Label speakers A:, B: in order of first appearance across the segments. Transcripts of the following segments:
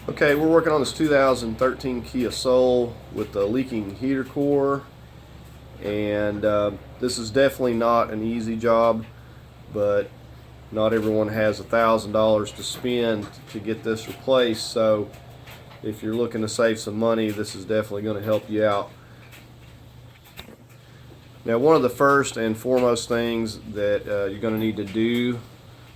A: Okay, we're working on this 2013 Kia Soul with the leaking heater core, and this is definitely not an easy job, but not everyone has $1,000 to spend to get this replaced. So if you're looking to save some money, this is definitely going to help you out. Now, one of the first and foremost things that you're going to need to do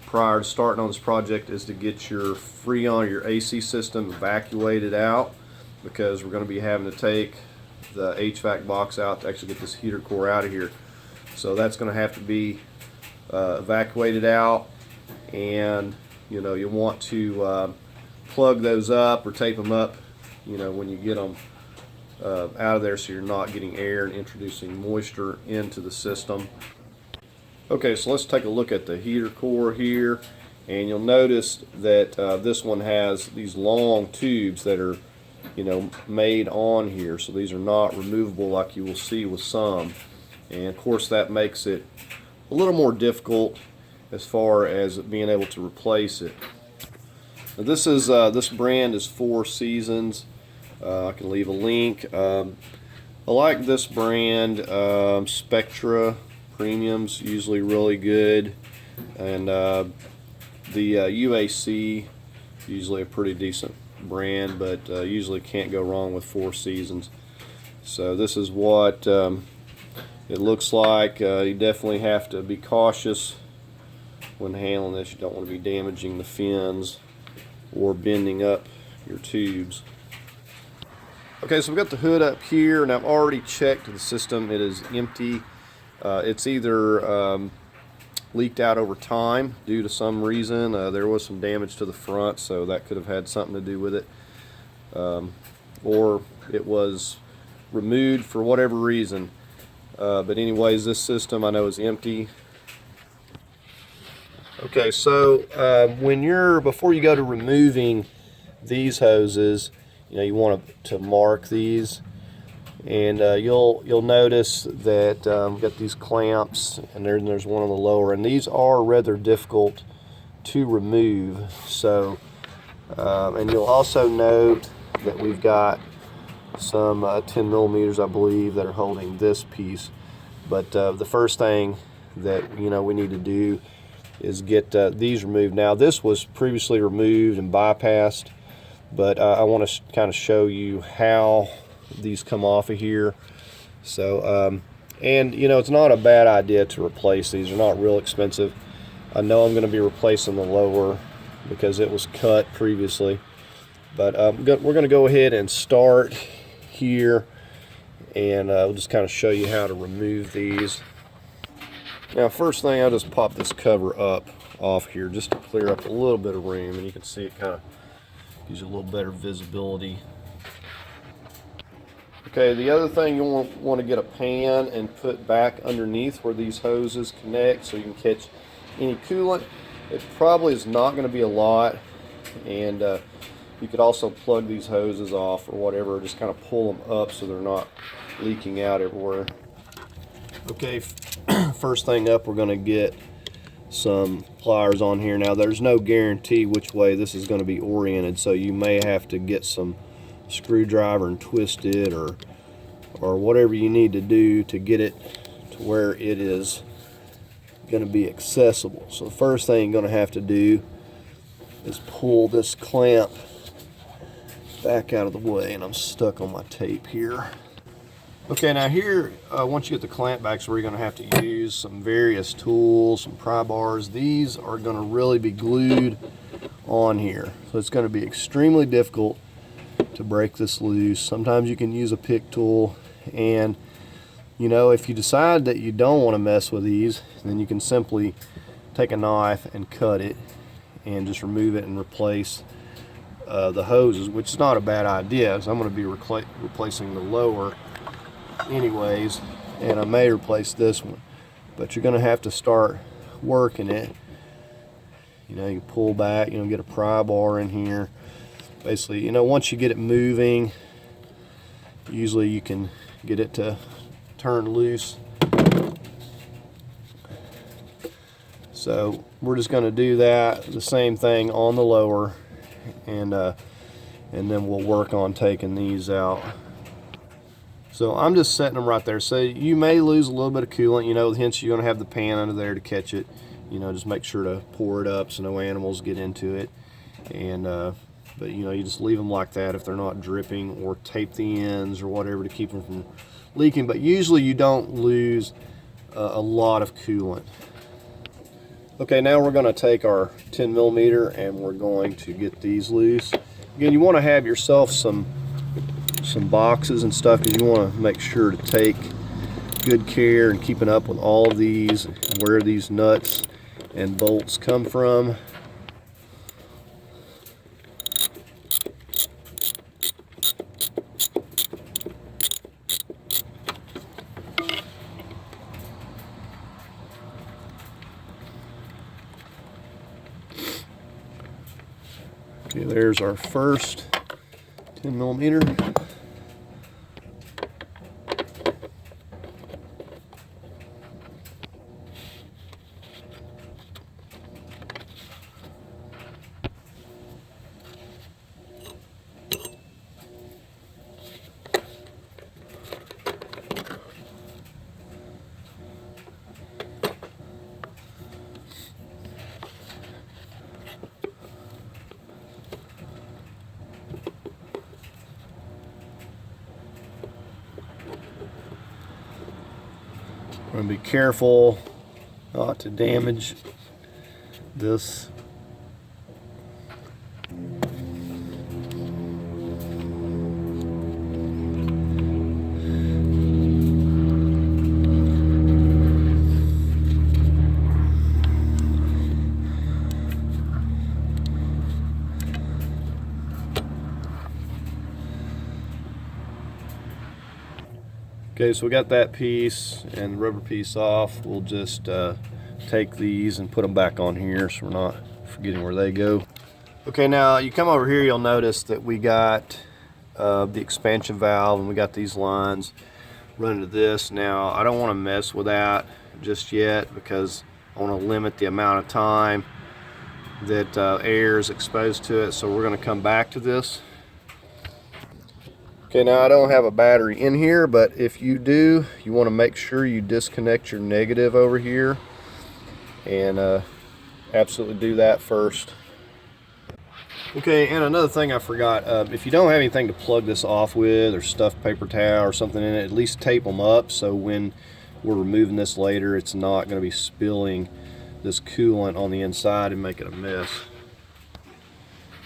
A: prior to starting on this project is to get your Freon or your AC system evacuated out, because we're going to be having to take the HVAC box out to actually get this heater core out of here. So that's going to have to be evacuated out, and you want to plug those up or tape them up when you get them out of there, so you're not getting air and introducing moisture into the system. Okay, so let's take a look at the heater core here, and you'll notice that this one has these long tubes that are made on here, so these are not removable like you will see with some, and of course that makes it a little more difficult as far as being able to replace it. Now this brand is Four Seasons. I can leave a link. I like this brand. Spectra Premium's usually really good, and the UAC usually a pretty decent brand, but usually can't go wrong with Four Seasons. So this is what it looks like. You definitely have to be cautious when handling this. You don't want to be damaging the fins or bending up your tubes. Okay, so we've got the hood up here, and I've already checked the system. It is empty. It's either leaked out over time due to some reason. There was some damage to the front, so that could have had something to do with it. Or it was removed for whatever reason. But anyways, this system I know is empty. Okay, so before you go to removing these hoses, you want to mark these. And you'll notice that we've got these clamps, and there's one on the lower, and these are rather difficult to remove. So, and you'll also note that we've got some 10 millimeters, I believe, that are holding this piece. But the first thing that we need to do is get these removed. Now, this was previously removed and bypassed, but I want to kind of show you how these come off of here. So and it's not a bad idea to replace these. They're not real expensive. I know I'm going to be replacing the lower because it was cut previously, but we're going to go ahead and start here, and we'll just kind of show you how to remove these. Now, first thing, I'll just pop this cover up off here just to clear up a little bit of room, and you can see it kind of gives you a little better visibility. Okay, the other thing, you'll want to get a pan and put back underneath where these hoses connect so you can catch any coolant. It probably is not going to be a lot, and you could also plug these hoses off or whatever, just kind of pull them up so they're not leaking out everywhere. Okay, first thing up, we're going to get some pliers on here. Now, there's no guarantee which way this is going to be oriented, so you may have to get some screwdriver and twist it, or whatever you need to do to get it to where it is going to be accessible. So the first thing you're going to have to do is pull this clamp back out of the way, and I'm stuck on my tape here. Okay, now here, once you get the clamp back, so we're going to have to use some various tools, some pry bars. These are going to really be glued on here, so it's going to be extremely difficult to break this loose. Sometimes you can use a pick tool, and if you decide that you don't want to mess with these, then you can simply take a knife and cut it and just remove it and replace the hoses, which is not a bad idea, so I'm going to be replacing the lower anyways, and I may replace this one, but you're going to have to start working it. You pull back, get a pry bar in here. Basically, once you get it moving, usually you can get it to turn loose. So we're just going to do that, the same thing on the lower, and and then we'll work on taking these out. So I'm just setting them right there. So you may lose a little bit of coolant, you know, hence you're going to have the pan under there to catch it. You know, just make sure to pour it up so no animals get into it. And but you know, you just leave them like that if they're not dripping, or tape the ends or whatever to keep them from leaking. But usually you don't lose a lot of coolant. Okay, now we're going to take our 10 millimeter and we're going to get these loose. Again, you want to have yourself some boxes and stuff, because you want to make sure to take good care and keeping up with all of these, where these nuts and bolts come from. Okay, there's our first 10 millimeter. We're going to be careful not to damage this. Okay, so we got that piece and the rubber piece off. We'll just take these and put them back on here so we're not forgetting where they go. Okay, now you come over here, you'll notice that we got the expansion valve, and we got these lines running to this. Now, I don't want to mess with that just yet because I want to limit the amount of time that air is exposed to it, so we're going to come back to this. Okay, now I don't have a battery in here, but if you do, you want to make sure you disconnect your negative over here, and absolutely do that first. Okay, and another thing I forgot, if you don't have anything to plug this off with, or stuffed paper towel or something in it, at least tape them up so when we're removing this later, it's not going to be spilling this coolant on the inside and making a mess.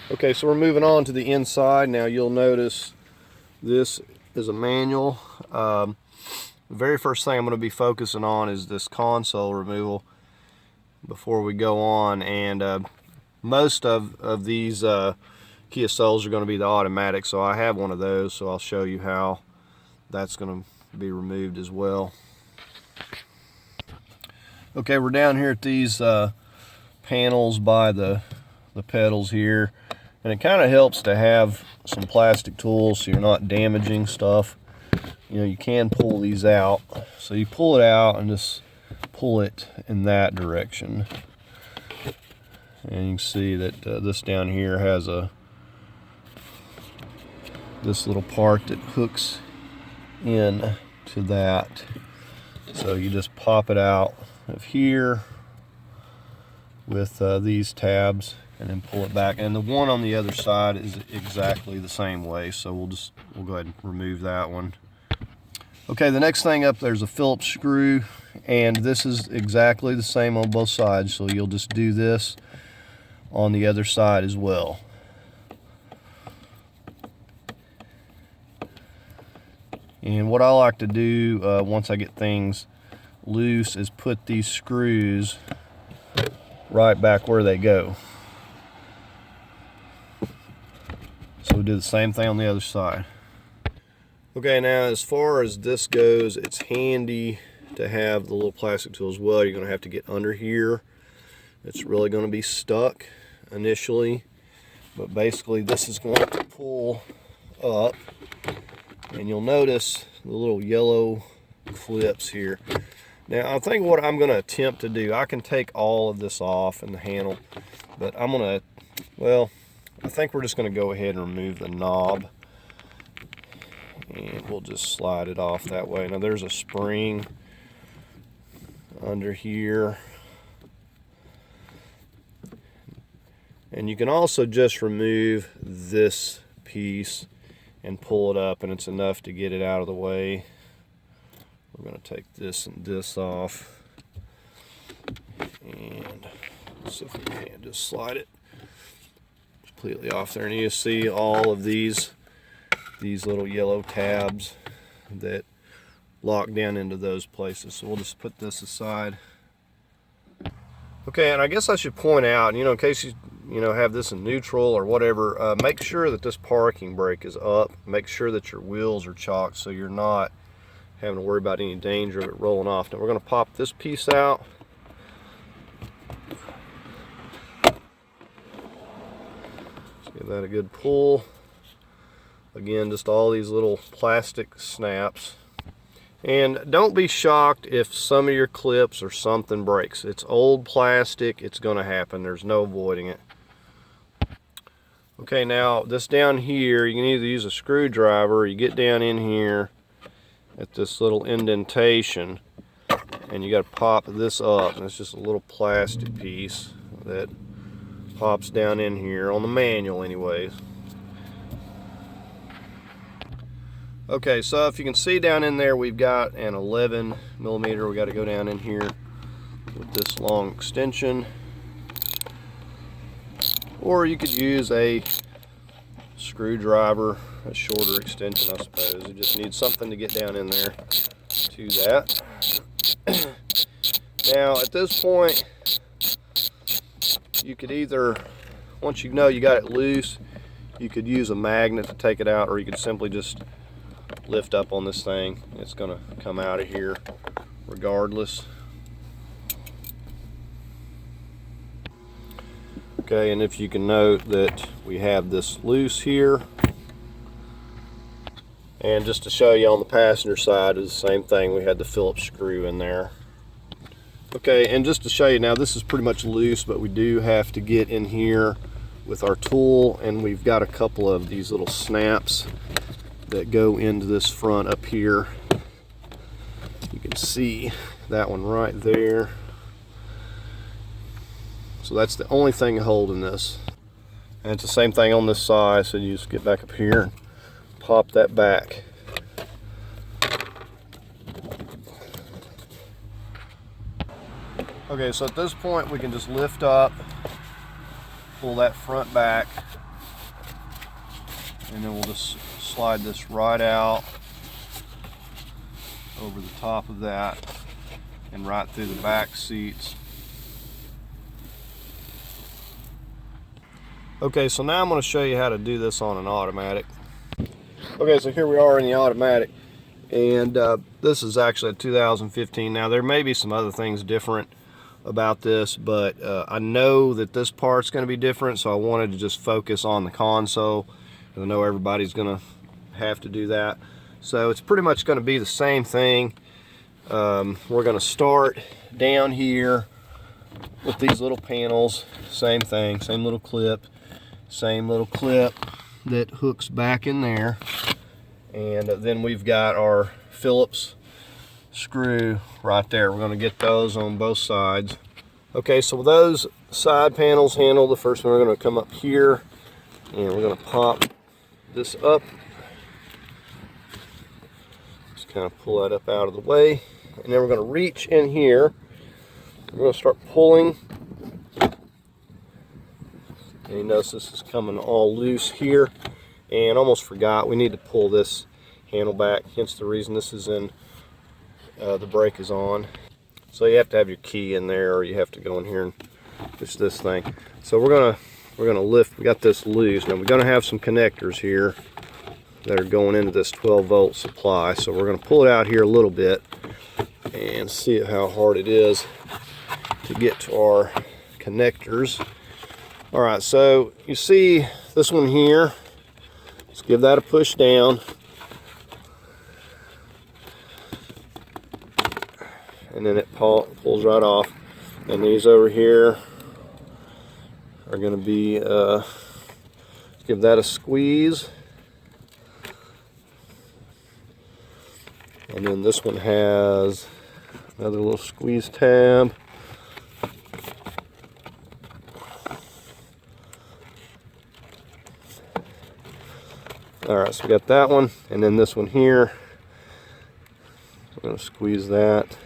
A: Okay, so we're moving on to the inside. Now you'll notice this is a manual. The very first thing I'm going to be focusing on is this console removal before we go on, and most of these Kia Souls are going to be the automatic, so I have one of those, so I'll show you how that's going to be removed as well. Okay, we're down here at these panels by the pedals here, and it kind of helps to have some plastic tools so you're not damaging stuff. You know, you can pull these out, so you pull it out and just pull it in that direction, and you can see that this down here has this little part that hooks in to that, so you just pop it out of here with these tabs and then pull it back, and the one on the other side is exactly the same way, so we'll go ahead and remove that one. Okay, the next thing up there's a Phillips screw, and this is exactly the same on both sides, so you'll just do this on the other side as well. And what I like to do once I get things loose is put these screws right back where they go. So we'll do the same thing on the other side. Okay, now as far as this goes, it's handy to have the little plastic tool as well. You're going to have to get under here. It's really going to be stuck initially, but basically this is going to pull up, and you'll notice the little yellow clips here. Now I think what I'm going to attempt to do, I can take all of this off in the handle, but I'm going to, well, I think we're just going to go ahead and remove the knob, and we'll just slide it off that way. Now there's a spring under here, and you can also just remove this piece and pull it up, and it's enough to get it out of the way. We're going to take this and this off, and see if we can just slide it completely off there. And you see all of these little yellow tabs that lock down into those places. So we'll just put this aside. Okay, and I guess I should point out, in case you have this in neutral or whatever, make sure that this parking brake is up. Make sure that your wheels are chocked so you're not having to worry about any danger of it rolling off. Now we're going to pop this piece out. Let's give that a good pull. Again, just all these little plastic snaps. And don't be shocked if some of your clips or something breaks. It's old plastic, it's going to happen. There's no avoiding it. Okay, now this down here, you can either use a screwdriver, or you get down in here at this little indentation, and you got to pop this up. And it's just a little plastic piece that pops down in here on the manual anyways. Okay, so if you can see down in there, we've got an 11 millimeter. We got to go down in here with this long extension, or you could use a screwdriver, a shorter extension, I suppose. You just need something to get down in there to that. Now at this point, you could either, once you know you got it loose, you could use a magnet to take it out, or you could simply just lift up on this thing. It's going to come out of here regardless. Okay, and if you can note that we have this loose here, and just to show you on the passenger side is the same thing. We had the Phillips screw in there. Okay, and just to show you now, this is pretty much loose, but we do have to get in here with our tool, and we've got a couple of these little snaps that go into this front up here. You can see that one right there. So that's the only thing holding this. And it's the same thing on this side, so you just get back up here and pop that back. Okay, so at this point we can just lift up, pull that front back, and then we'll just slide this right out over the top of that and right through the back seats. Okay, so now I'm going to show you how to do this on an automatic. Okay, so here we are in the automatic, and this is actually a 2015. Now there may be some other things different about this, but I know that this part's going to be different, so I wanted to just focus on the console. I know everybody's going to have to do that, so it's pretty much going to be the same thing. We're going to start down here with these little panels. Same thing, same little clip that hooks back in there, and then we've got our Phillips screw right there. We're going to get those on both sides. Okay, so with those side panels handled, the first one we're going to come up here, and we're going to pop this up. Just kind of pull that up out of the way, and then we're going to reach in here. We're going to start pulling, and you notice this is coming all loose here, and almost forgot we need to pull this handle back, hence the reason this is in the brake is on. So you have to have your key in there, or you have to go in here and push this thing. So we're gonna lift. We got this loose. Now we're gonna have some connectors here that are going into this 12-volt supply. So we're gonna pull it out here a little bit and see how hard it is to get to our connectors. All right, so you see this one here. Let's give that a push down. And then it pulls right off. And these over here are going to be give that a squeeze. And then this one has another little squeeze tab. Alright, so we got that one, and then this one here. I'm going to squeeze that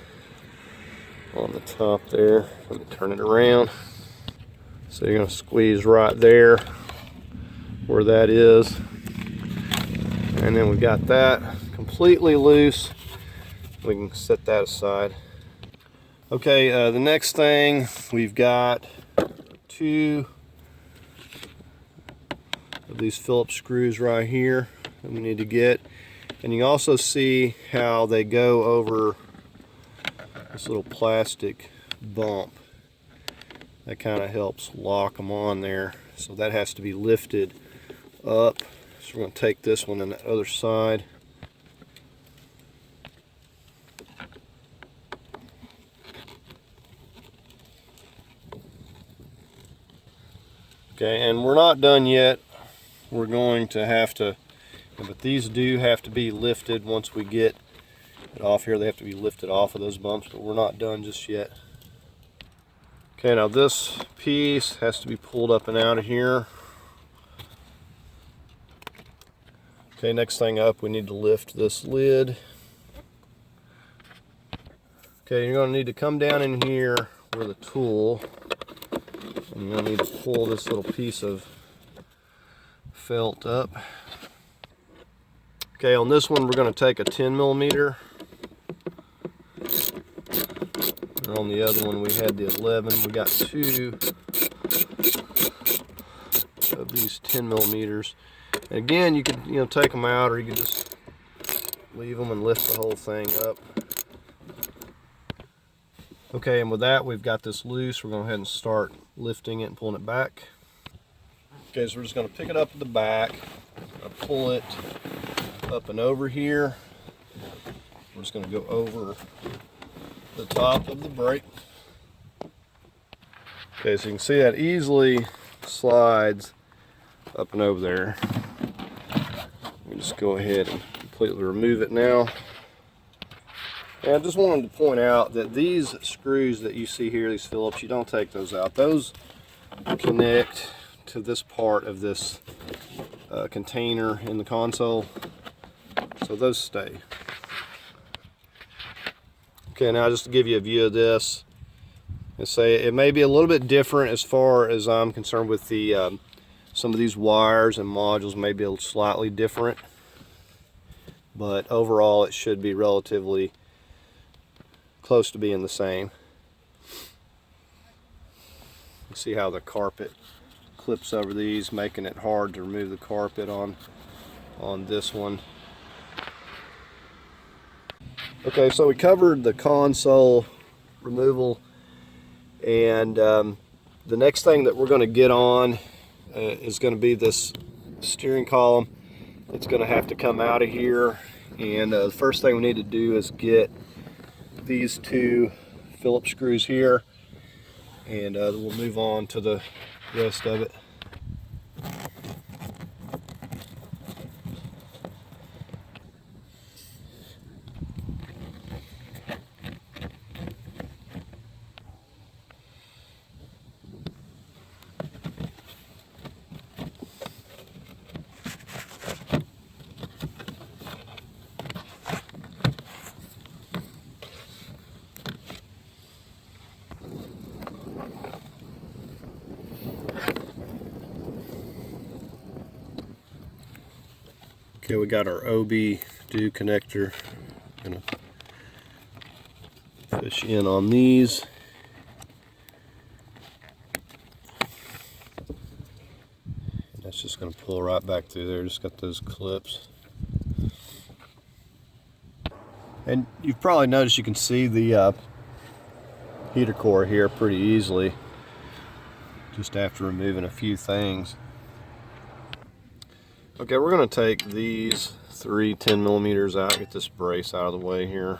A: on the top there. Let me turn it around. So you're going to squeeze right there where that is. And then we got that completely loose. We can set that aside. Okay, the next thing, we've got 2 of these Phillips screws right here that we need to get. And you also see how they go over this little plastic bump. That kind of helps lock them on there. So that has to be lifted up. So we're going to take this one on the other side. Okay, and we're not done yet. We're going to have to, but these do have to be lifted once we get it off here. They have to be lifted off of those bumps, but we're not done just yet. Okay, now this piece has to be pulled up and out of here. Okay, next thing up, we need to lift this lid. Okay, you're going to need to come down in here with a tool, and you're going to need to pull this little piece of felt up. Okay, on this one we're going to take a 10mm. And on the other one we had the 11. We got 2 of these 10mm. And again, you could take them out, or you can just leave them and lift the whole thing up. Okay, and with that we've got this loose. We're going to go ahead and start lifting it and pulling it back. Okay, so we're just going to pick it up at the back, pull it up and over here. We're just going to go over the top of the brake. Okay, so you can see that easily slides up and over there. We just go ahead and completely remove it now. And I just wanted to point out that these screws that you see here, these Phillips, you don't take those out. Those connect to this part of this container in the console, so those stay. Okay, now just to give you a view of this, and say it may be a little bit different as far as I'm concerned with the some of these wires and modules may be slightly different, but overall it should be relatively close to being the same. You see how the carpet clips over these, making it hard to remove the carpet on this one. Okay, so we covered the console removal, and the next thing that we're going to get on is going to be this steering column. It's going to have to come out of here, and the first thing we need to do is get these 2 Phillips screws here, and we'll move on to the rest of it. Okay, we got our OB do connector. Gonna push in on these. And that's just going to pull right back through there. Just got those clips. And you've probably noticed you can see the heater core here pretty easily, just after removing a few things. Okay, we're going to take these 3 10mm out, get this brace out of the way here.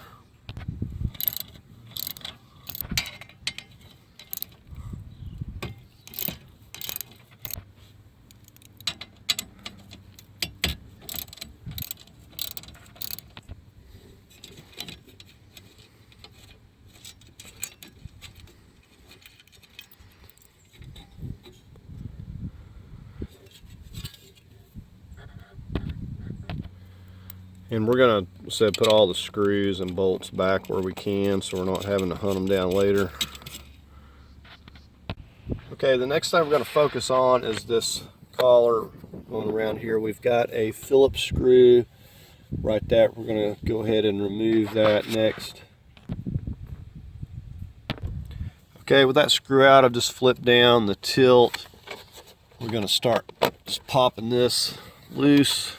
A: And we're gonna put all the screws and bolts back where we can, so we're not having to hunt them down later. Okay, the next thing we're gonna focus on is this collar going around here. We've got a Phillips screw right there. We're gonna go ahead and remove that next. Okay, with that screw out, I've just flipped down the tilt. We're gonna start just popping this loose.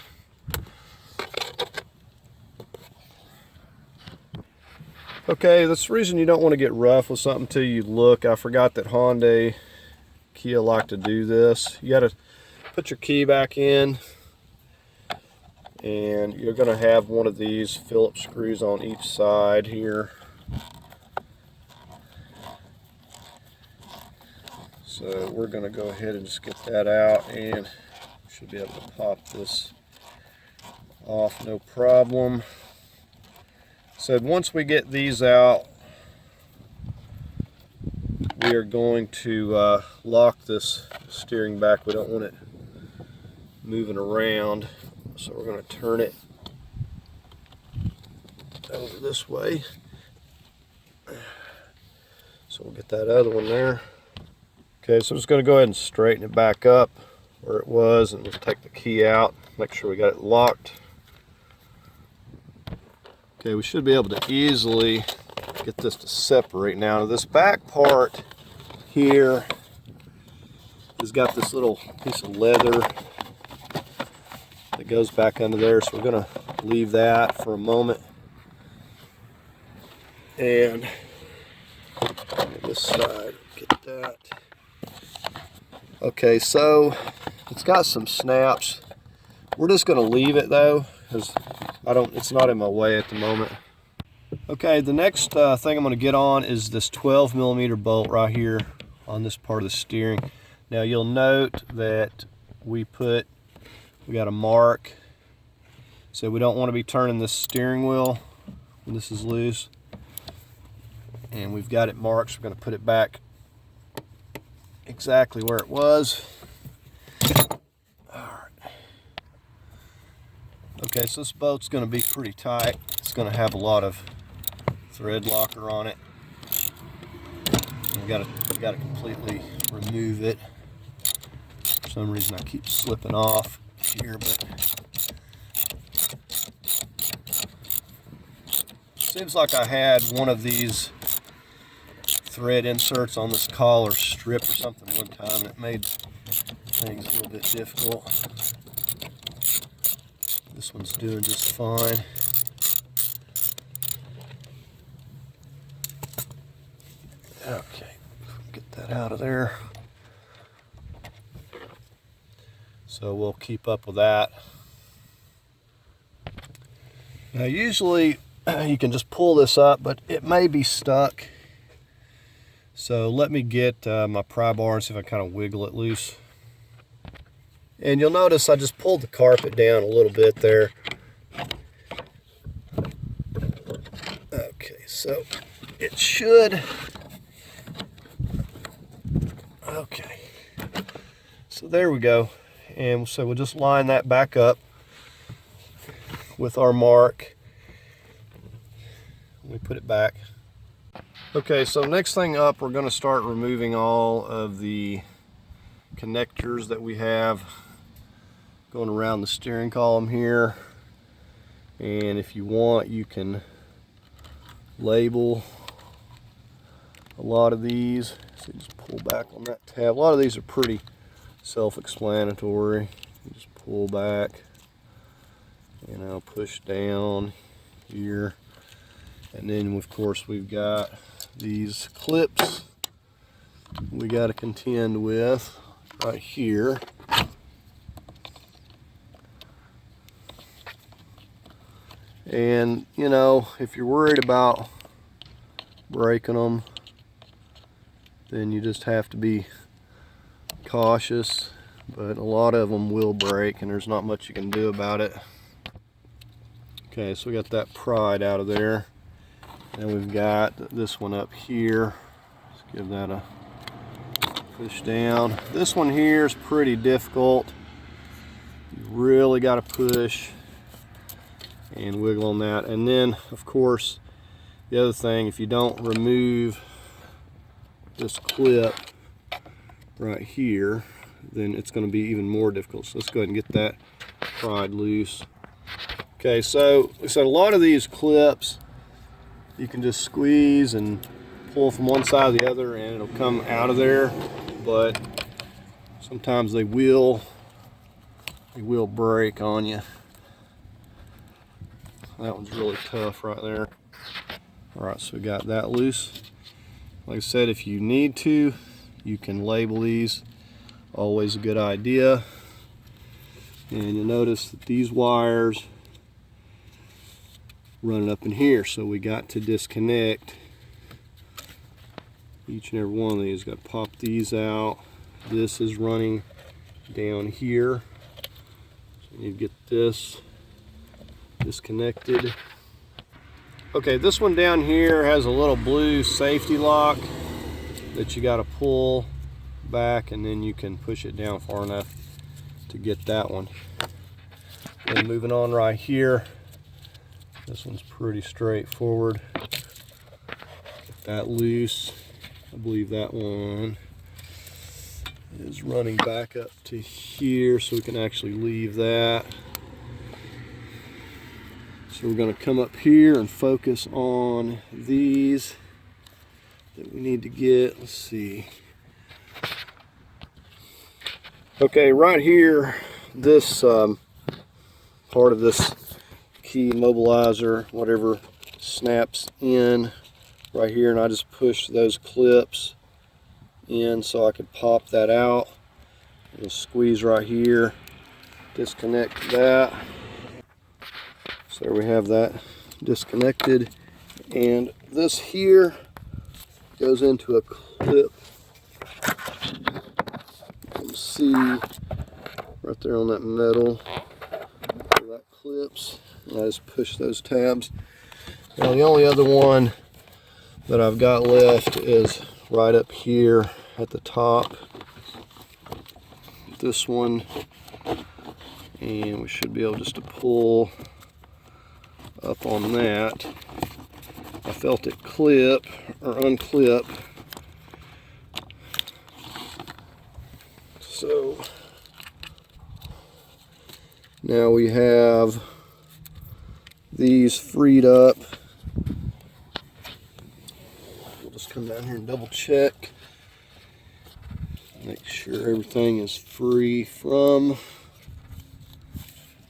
A: Okay, that's the reason you don't want to get rough with something until you look. I forgot that Hyundai, Kia like to do this. You got to put your key back in, and you're going to have one of these Phillips screws on each side here. So we're going to go ahead and just get that out, and should be able to pop this off no problem. So once we get these out, we are going to lock this steering back. We don't want it moving around, so we're going to turn it over this way. So we'll get that other one there. Okay, so I'm just going to go ahead and straighten it back up where it was, and just take the key out, make sure we got it locked. Okay, we should be able to easily get this to separate now. This back part here has got this little piece of leather that goes back under there, so we're going to leave that for a moment. And this side, get that. Okay, so it's got some snaps. We're just going to leave it though, because it's not in my way at the moment. Okay, the next thing I'm going to get on is this 12mm bolt right here on this part of the steering. Now you'll note that we got a mark, so we don't want to be turning this steering wheel when this is loose. And we've got it marked, so we're going to put it back exactly where it was. Okay, so this bolt's going to be pretty tight. It's going to have a lot of thread locker on it. We've got to completely remove it. For some reason I keep slipping off here, but seems like I had one of these thread inserts on this collar strip or something one time, and it made things a little bit difficult. This one's doing just fine. Okay, get that out of there. So we'll keep up with that. Now usually you can just pull this up, but it may be stuck. So let me get my pry bar and see if I kind of wiggle it loose. And you'll notice I just pulled the carpet down a little bit there. Okay, so it should. Okay, so there we go. And so we'll just line that back up with our mark. We put it back. Okay, so next thing up, we're going to start removing all of the connectors that we have going around the steering column here. And if you want, you can label a lot of these. So just pull back on that tab. A lot of these are pretty self-explanatory. You just pull back, and I'll push down here. And then of course we've got these clips we got to contend with right here. And you know, if you're worried about breaking them, then you just have to be cautious, but a lot of them will break and there's not much you can do about it. Okay, so we got that pried out of there, and we've got this one up here. Let's give that a push down. This one here is pretty difficult. You really got to push, and wiggle on that. And then of course the other thing, if you don't remove this clip right here, then it's going to be even more difficult. So let's go ahead and get that pried loose. Okay, so a lot of these clips you can just squeeze and pull from one side or the other and it'll come out of there, but sometimes they will break on you. That one's really tough right there. Alright, so we got that loose. Like I said, if you need to, you can label these. Always a good idea. And you'll notice that these wires running up in here, so we got to disconnect each and every one of these. Got to pop these out. This is running down here, so you need to get this disconnected. Okay, this one down here has a little blue safety lock that you got to pull back, and then you can push it down far enough to get that one. And moving on right here, this one's pretty straightforward. Get that loose. I believe that one is running back up to here, so we can actually leave that. So we're going to come up here and focus on these that we need to get. Let's see. Okay, right here, this part of this key mobilizer, whatever, snaps in right here, and I just pushed those clips in so I could pop that out. Just squeeze right here, disconnect that. So there we have that disconnected, and this here goes into a clip. You can see right there on that metal where that clips, and I just push those tabs. Now the only other one that I've got left is right up here at the top. This one, and we should be able just to pull up on that. I felt it clip or unclip. So now we have these freed up. We'll just come down here and double check. Make sure everything is free from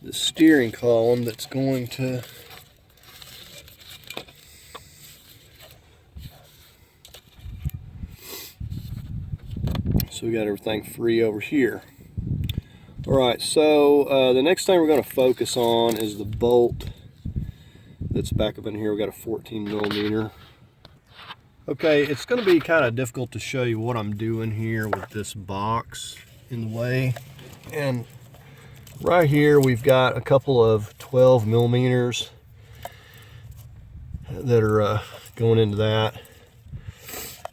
A: the steering column that's going to so we got everything free over here. Alright, so the next thing we're going to focus on is the bolt that's back up in here. We got a 14mm. Okay, it's going to be kind of difficult to show you what I'm doing here with this box in the way. And right here we've got a couple of 12mm that are going into that.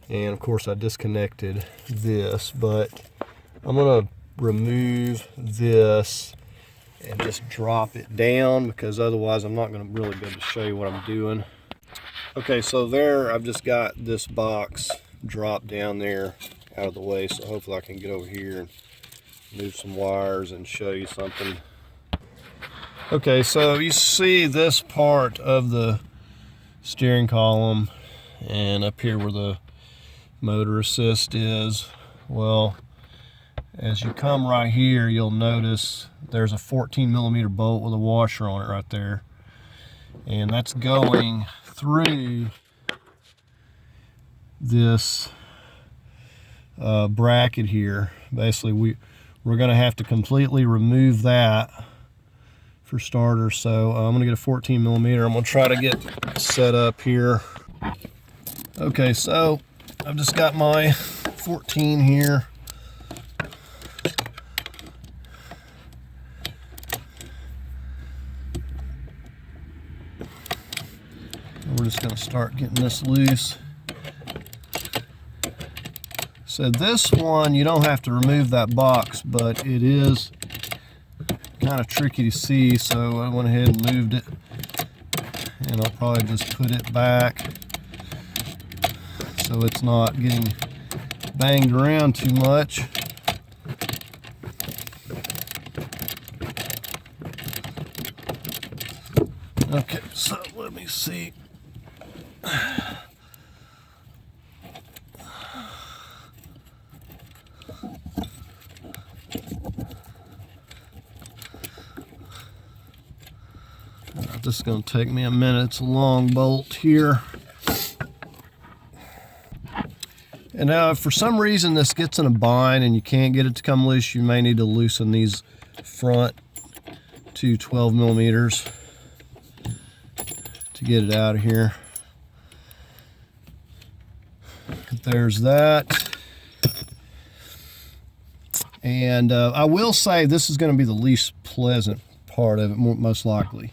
A: And of course I disconnected this, but I'm going to remove this and just drop it down, because otherwise I'm not going to really be able to show you what I'm doing. Okay, so there I've just got this box dropped down there out of the way, so hopefully I can get over here and move some wires and show you something. Okay, so you see this part of the steering column and up here where the motor assist is. Well, as you come right here, you'll notice there's a 14mm bolt with a washer on it right there, and that's going through this bracket here. Basically we're going to have to completely remove that for starters. So I'm going to get a 14mm. I'm going to try to get set up here. Okay, so I've just got my 14 here. We're just going to start getting this loose. So this one, you don't have to remove that box, but it is kind of tricky to see, so I went ahead and moved it. and I'll probably just put it back so it's not getting banged around too much. Okay, so let me see. This is going to take me a minute. It's a long bolt here. And now if for some reason this gets in a bind and you can't get it to come loose, you may need to loosen these front to 12 millimeters to get it out of here. There's that. And I will say this is going to be the least pleasant part of it, most likely,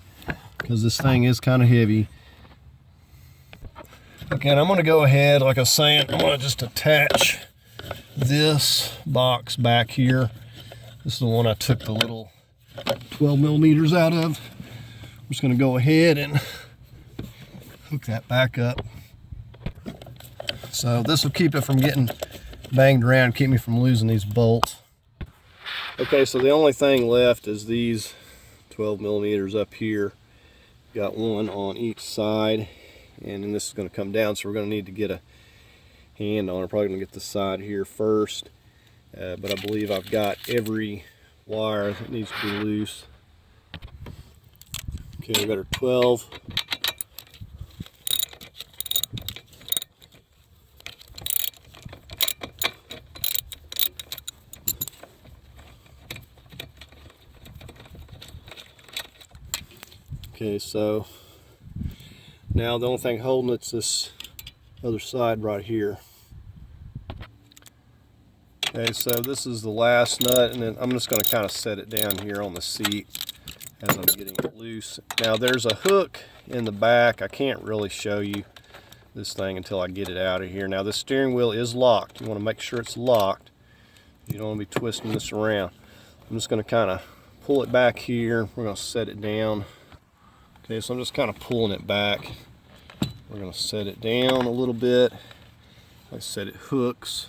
A: because this thing is kind of heavy. Okay, and I'm going to go ahead, like I was saying, I'm going to just attach this box back here. This is the one I took the little 12 millimeters out of. I'm just going to go ahead and hook that back up. So this will keep it from getting banged around, keep me from losing these bolts. Okay, so the only thing left is these 12 millimeters up here. Got one on each side, and then this is going to come down, so we're going to need to get a hand on it. Probably going to get the side here first, but I believe I've got every wire that needs to be loose. Okay, we got our 12. Okay, so now the only thing holding it's this other side right here. Okay, so this is the last nut, and then I'm just going to kind of set it down here on the seat as I'm getting it loose. Now there's a hook in the back. I can't really show you this thing until I get it out of here. Now the steering wheel is locked. You want to make sure it's locked. You don't want to be twisting this around. I'm just going to kind of pull it back here. We're going to set it down. Okay, so I'm just kind of pulling it back. We're going to set it down a little bit. Like I said, it hooks.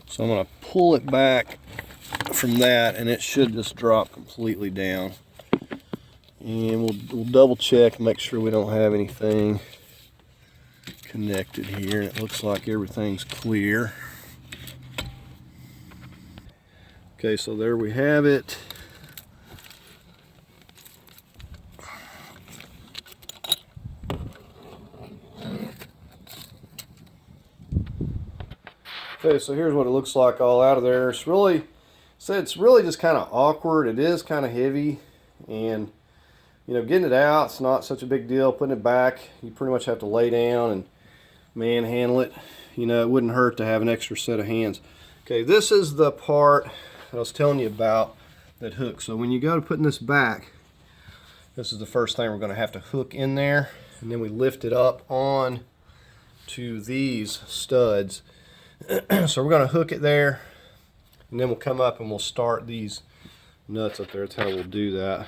A: So I'm going to pull it back from that, and it should just drop completely down. And we'll double check, make sure we don't have anything connected here. It looks like everything's clear. Okay, so there we have it. Okay, so here's what it looks like all out of there. It's really just kind of awkward. It is kind of heavy, and you know, getting it out, it's not such a big deal. Putting it back, you pretty much have to lay down and manhandle it. You know, it wouldn't hurt to have an extra set of hands. Okay, this is the part that I was telling you about that hooks. So when you go to putting this back, this is the first thing we're going to have to hook in there, and then we lift it up on to these studs. So we're going to hook it there, and then we'll come up and we'll start these nuts up there. That's how we'll do that.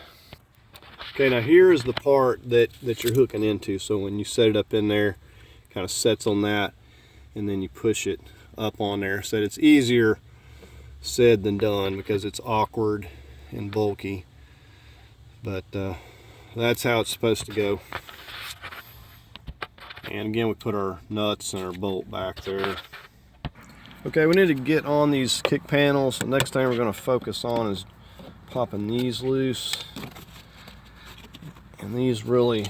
A: Okay, now here is the part that you're hooking into. So when you set it up in there, it kind of sets on that, and then you push it up on there. So it's easier said than done because it's awkward and bulky, but that's how it's supposed to go. And again, we put our nuts and our bolt back there. Okay, we need to get on these kick panels. The next thing we're going to focus on is popping these loose. And these really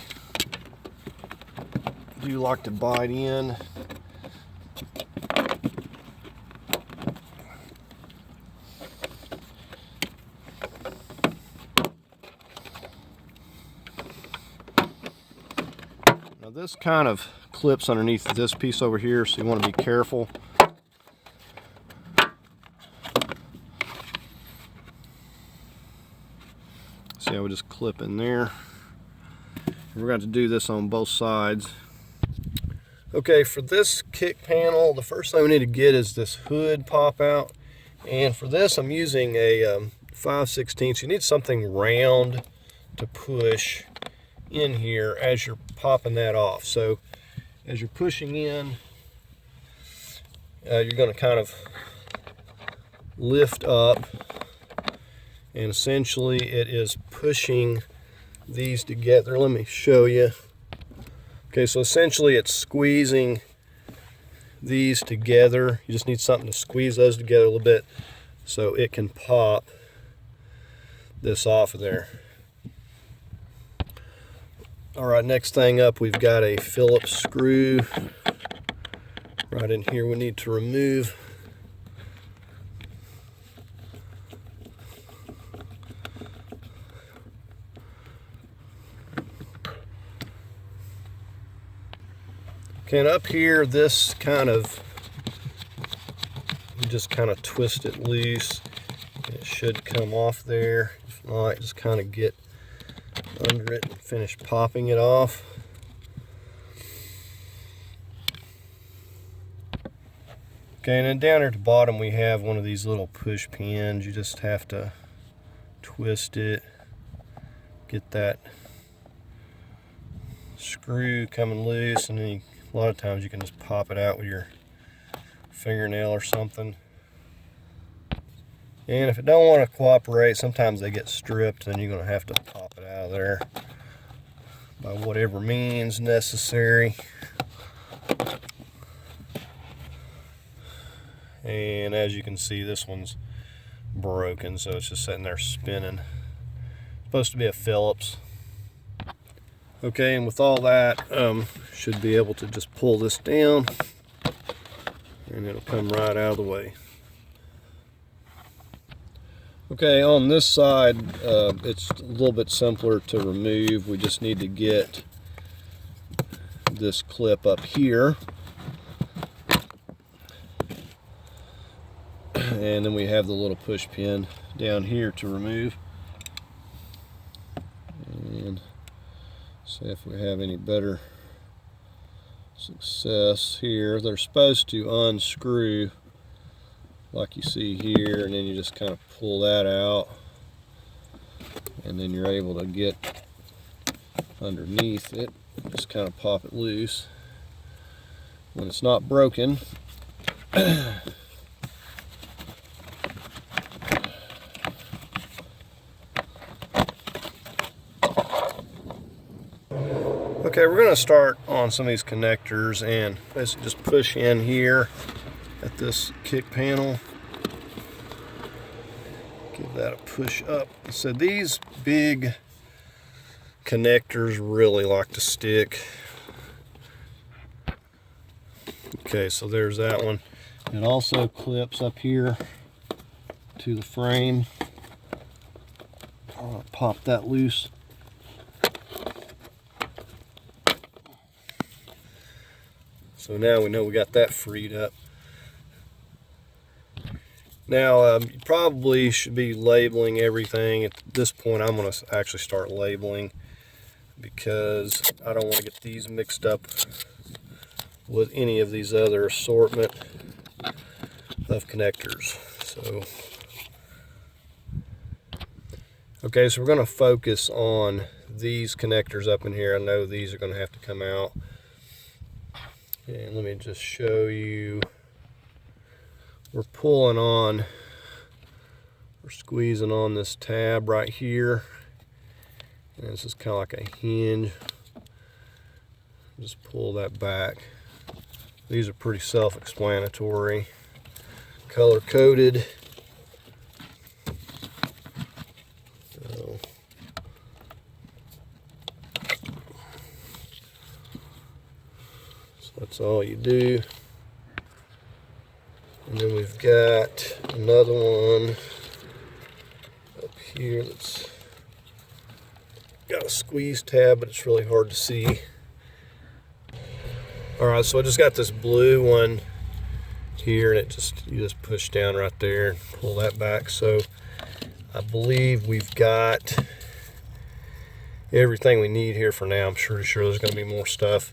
A: do like to bite in. Now this kind of clips underneath this piece over here, so you want to be careful. See how we just clip in there. We're going to do this on both sides. Okay, for this kick panel, the first thing we need to get is this hood pop out. And for this, I'm using a 5/16. You need something round to push in here as you're popping that off. So as you're pushing in, you're going to kind of lift up, and essentially it is pushing these together. Let me show you. Okay, so essentially it's squeezing these together. You just need something to squeeze those together a little bit so it can pop this off of there. All right, next thing up, we've got a Phillips screw right in here we need to remove. Okay, and up here, this kind of, you just kind of twist it loose. It should come off there. If not, just kind of get under it and finish popping it off. Okay, and then down here at the bottom we have one of these little push pins. You just have to twist it, get that screw coming loose, and then a lot of times you can just pop it out with your fingernail or something. And if it don't want to cooperate, sometimes they get stripped, and you're going to have to pop it out of there by whatever means necessary. And as you can see, this one's broken, so it's just sitting there spinning. It's supposed to be a Phillips. Okay, and with all that, should be able to just pull this down, and it'll come right out of the way. Okay, on this side, it's a little bit simpler to remove. We just need to get this clip up here. And then we have the little push pin down here to remove. And see if we have any better success here. They're supposed to unscrew like you see here, and then you just kind of pull that out, and then you're able to get underneath it. Just kind of pop it loose when it's not broken. Okay, we're going to start on some of these connectors and basically just push in here at this kick panel. Give that a push up. So these big connectors really like to stick. Okay, so there's that one. It also clips up here to the frame. I'll pop that loose. So now we know we got that freed up. Now, you probably should be labeling everything. At this point, I'm going to actually start labeling because I don't want to get these mixed up with any of these other assortment of connectors. So, okay, so we're going to focus on these connectors up in here. I know these are going to have to come out. And let me just show you. We're pulling on, we're squeezing on this tab right here, and this is kind of like a hinge. Just pull that back. These are pretty self-explanatory, color-coded. So that's all you do. And then we've got another one up here that's got a squeeze tab, but it's really hard to see. Alright, so I just got this blue one here, and you just push down right there and pull that back. So I believe we've got everything we need here for now. I'm sure there's going to be more stuff,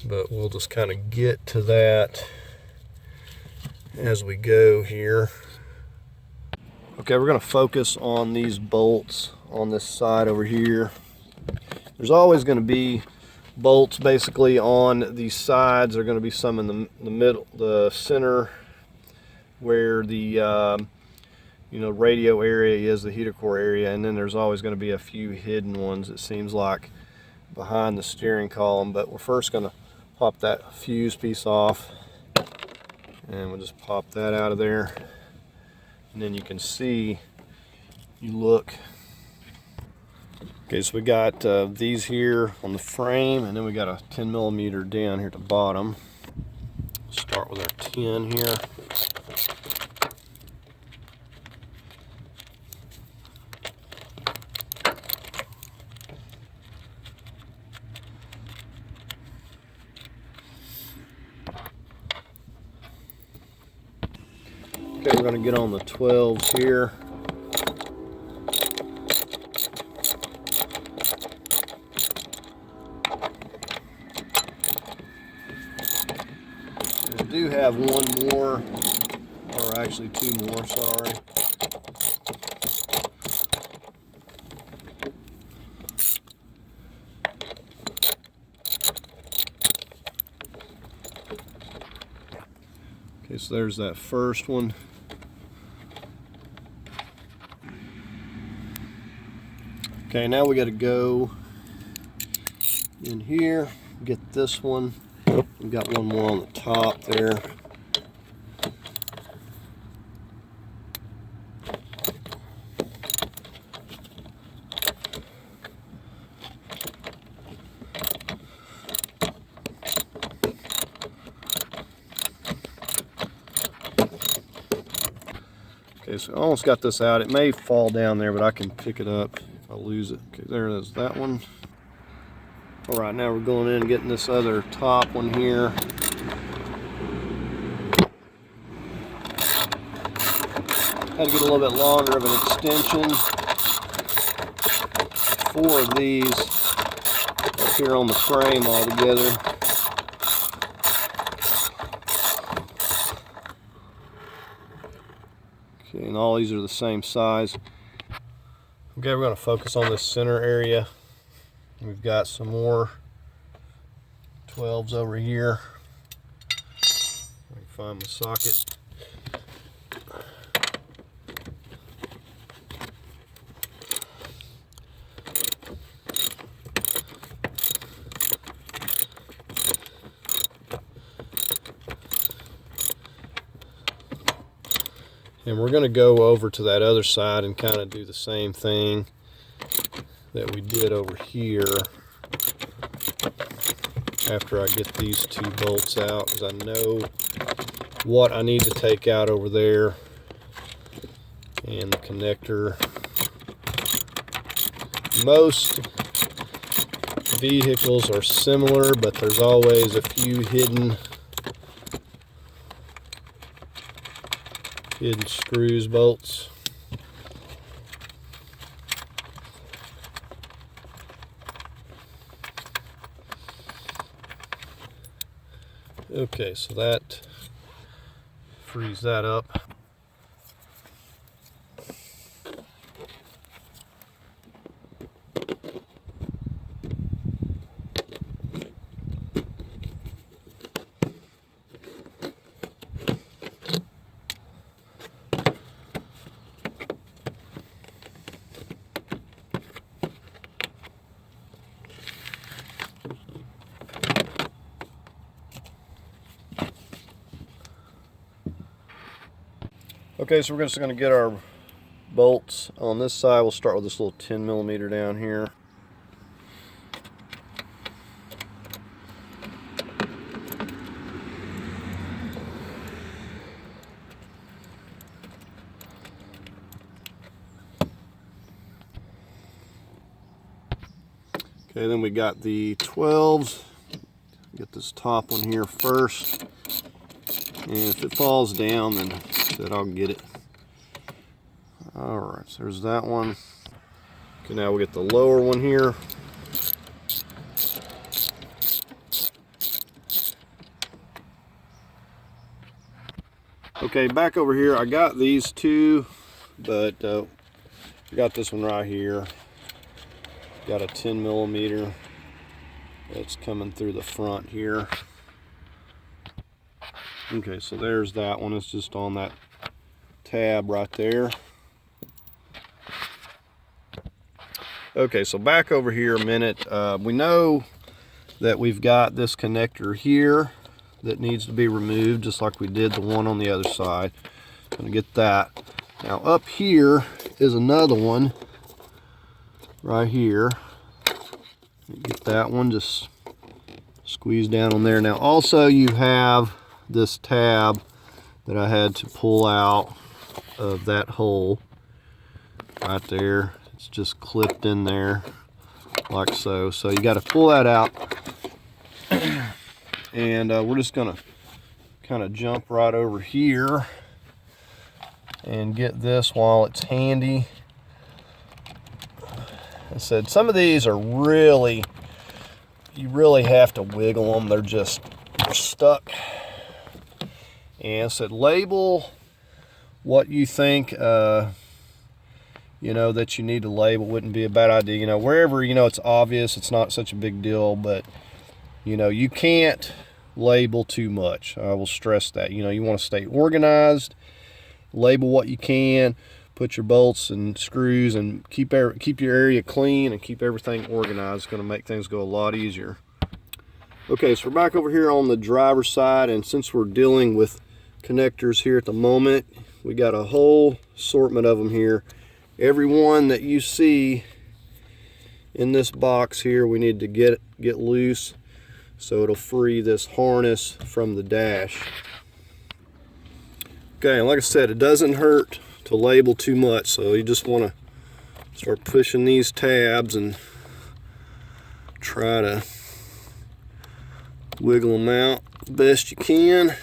A: but we'll just kind of get to that as we go here. Okay, we're going to focus on these bolts on this side over here. There's always going to be bolts basically on these sides. There are going to be some in the middle, the center, where the radio area is, the heater core area, and then there's always going to be a few hidden ones, it seems like, behind the steering column. But we're first going to pop that fuse piece off, and we'll just pop that out of there, and then you can see, you look. Okay, so we got these here on the frame, and then we got a 10 millimeter down here at the bottom. Start with our 10 here. Okay, we're going to get on the 12s here. We do have one more, or actually two more, sorry. Okay, so there's that first one. Okay, now we got to go in here, get this one. We've got one more on the top there. Okay, so I almost got this out. It may fall down there, but I can pick it up if I lose it. Okay, there it is, that one. All right, now we're going in and getting this other top one here. Had to get a little bit longer of an extension. 4 of these up here on the frame altogether. Okay, and all these are the same size. Okay, we're going to focus on this center area. We've got some more 12s over here. I can find my socket. And we're going to go over to that other side and kind of do the same thing that we did over here after I get these 2 bolts out, because I know what I need to take out over there, and the connector. Most vehicles are similar, but there's always a few hidden screws, bolts. Okay, so that frees that up. Okay, so we're just going to get our bolts on this side. We'll start with this little 10 millimeter down here. Okay, then we got the 12s. Get this top one here first. And if it falls down, then I'll get it. Alright, so there's that one. Okay, now we'll get the lower one here. Okay, back over here, I got these 2, but I got this one right here. got a 10 millimeter that's coming through the front here. Okay, so there's that one. It's just on that tab right there. Okay, so back over here a minute. We know that we've got this connector here that needs to be removed, just like we did the one on the other side. Gonna get that. Now up here is another one right here. Get that one, just squeeze down on there. Now also you have this tab that I had to pull out of that hole right there. It's just clipped in there like so. So you got to pull that out. And we're just gonna kind of jump right over here and get this while it's handy. I said some of these are really, you really have to wiggle them. They're stuck. And I said label what you think you know, that you need to label. Wouldn't be a bad idea. You know, wherever, you know, it's obvious, it's not such a big deal, but you know, you can't label too much. I will stress that. You know, you want to stay organized, label what you can, put your bolts and screws, and keep your area clean and keep everything organized. It's going to make things go a lot easier. Okay, so we're back over here on the driver's side, and since we're dealing with connectors here at the moment, we got a whole assortment of them here. Every one that you see in this box here, we need to get loose so it'll free this harness from the dash. Okay, and like I said, it doesn't hurt to label too much, so you just want to start pushing these tabs and try to wiggle them out the best you can.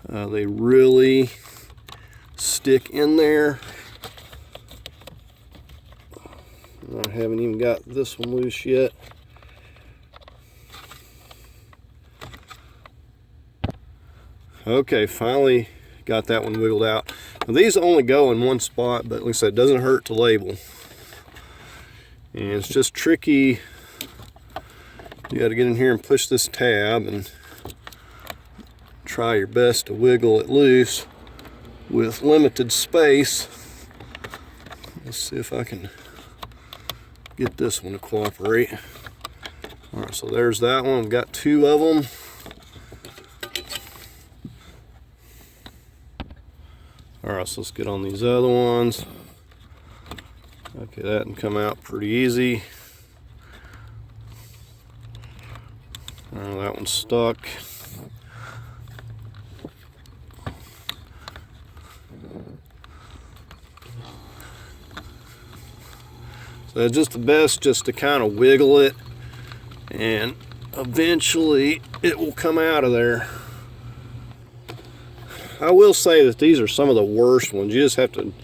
A: They really stick in there. I haven't even got this one loose yet. Okay, finally got that one wiggled out. Now, these only go in one spot, but like I said, it doesn't hurt to label. And it's just tricky. You got to get in here and push this tab and try your best to wiggle it loose with limited space. Let's see if I can get this one to cooperate. All right, so there's that one. We've got two of them. All right, so let's get on these other ones. Okay, that can come out pretty easy. Oh, that one's stuck. So just the best just to kind of wiggle it, and eventually it will come out of there. I will say that these are some of the worst ones. You just have to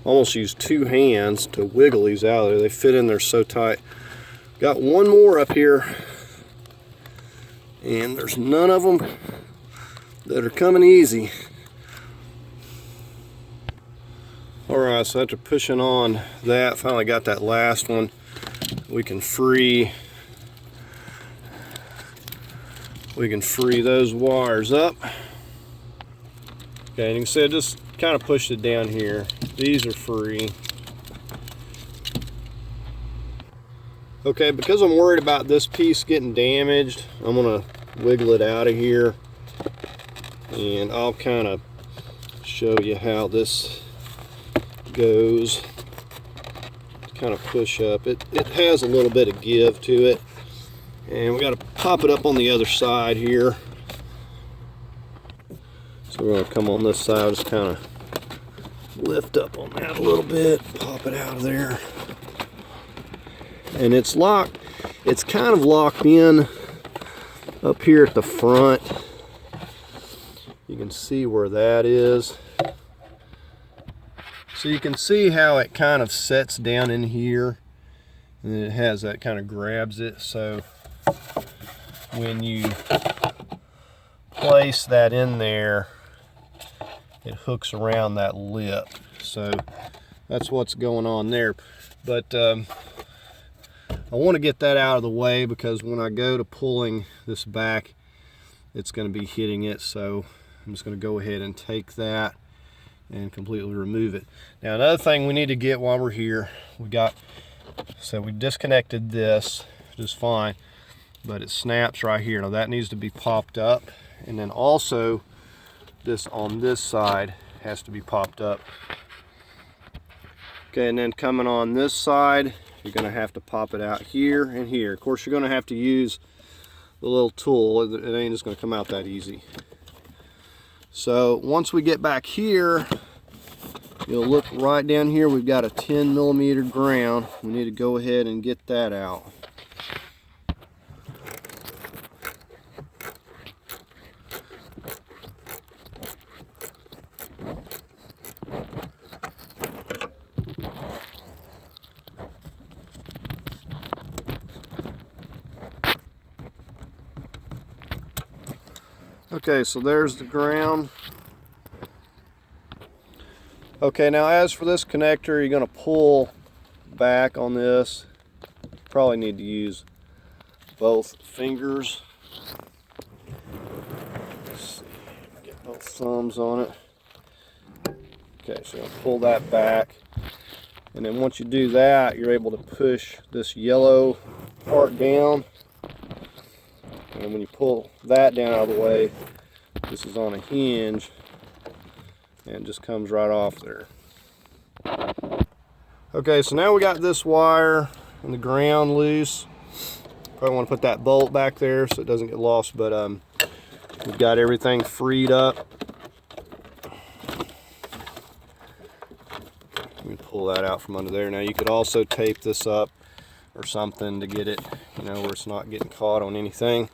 A: almost use two hands to wiggle these out of there. They fit in there so tight. Got one more up here, and there's none of them that are coming easy. Alright, so after pushing on that, finally got that last one. We can free those wires up. Okay, and you can see I just kind of pushed it down here. These are free. Okay, because I'm worried about this piece getting damaged, I'm gonna wiggle it out of here, and I'll kind of show you how this goes. Kind of push up. It has a little bit of give to it, and we got to pop it up on the other side here. So we're going to come on this side, just kind of lift up on that a little bit, pop it out of there, and it's locked. It's kind of locked in up here at the front. You can see where that is. So you can see how it kind of sets down in here, and then it has that kind of grabs it. So when you place that in there, it hooks around that lip. So that's what's going on there. But I want to get that out of the way because when I go to pulling this back, it's going to be hitting it. So I'm just going to go ahead and take that and completely remove it. Now another thing we need to get while we're here, we disconnected this just fine, but it snaps right here. Now that needs to be popped up, and then also this on this side has to be popped up. Okay, and then coming on this side, you're going to have to pop it out here and here. Of course, you're going to have to use the little tool. It ain't just going to come out that easy. So once we get back here, you'll look right down here. We've got a 10mm ground. We need to go ahead and get that out. Okay, so there's the ground. Okay, now as for this connector, you're going to pull back on this. Probably need to use both fingers. Let's see, get both thumbs on it. Okay, so you'll pull that back. And then once you do that, you're able to push this yellow part down. And when you pull that down out of the way, this is on a hinge and it just comes right off there. Okay, so now we got this wire and the ground loose. Probably want to put that bolt back there so it doesn't get lost, but we've got everything freed up. Let me pull that out from under there. Now you could also tape this up or something to get it, where it's not getting caught on anything.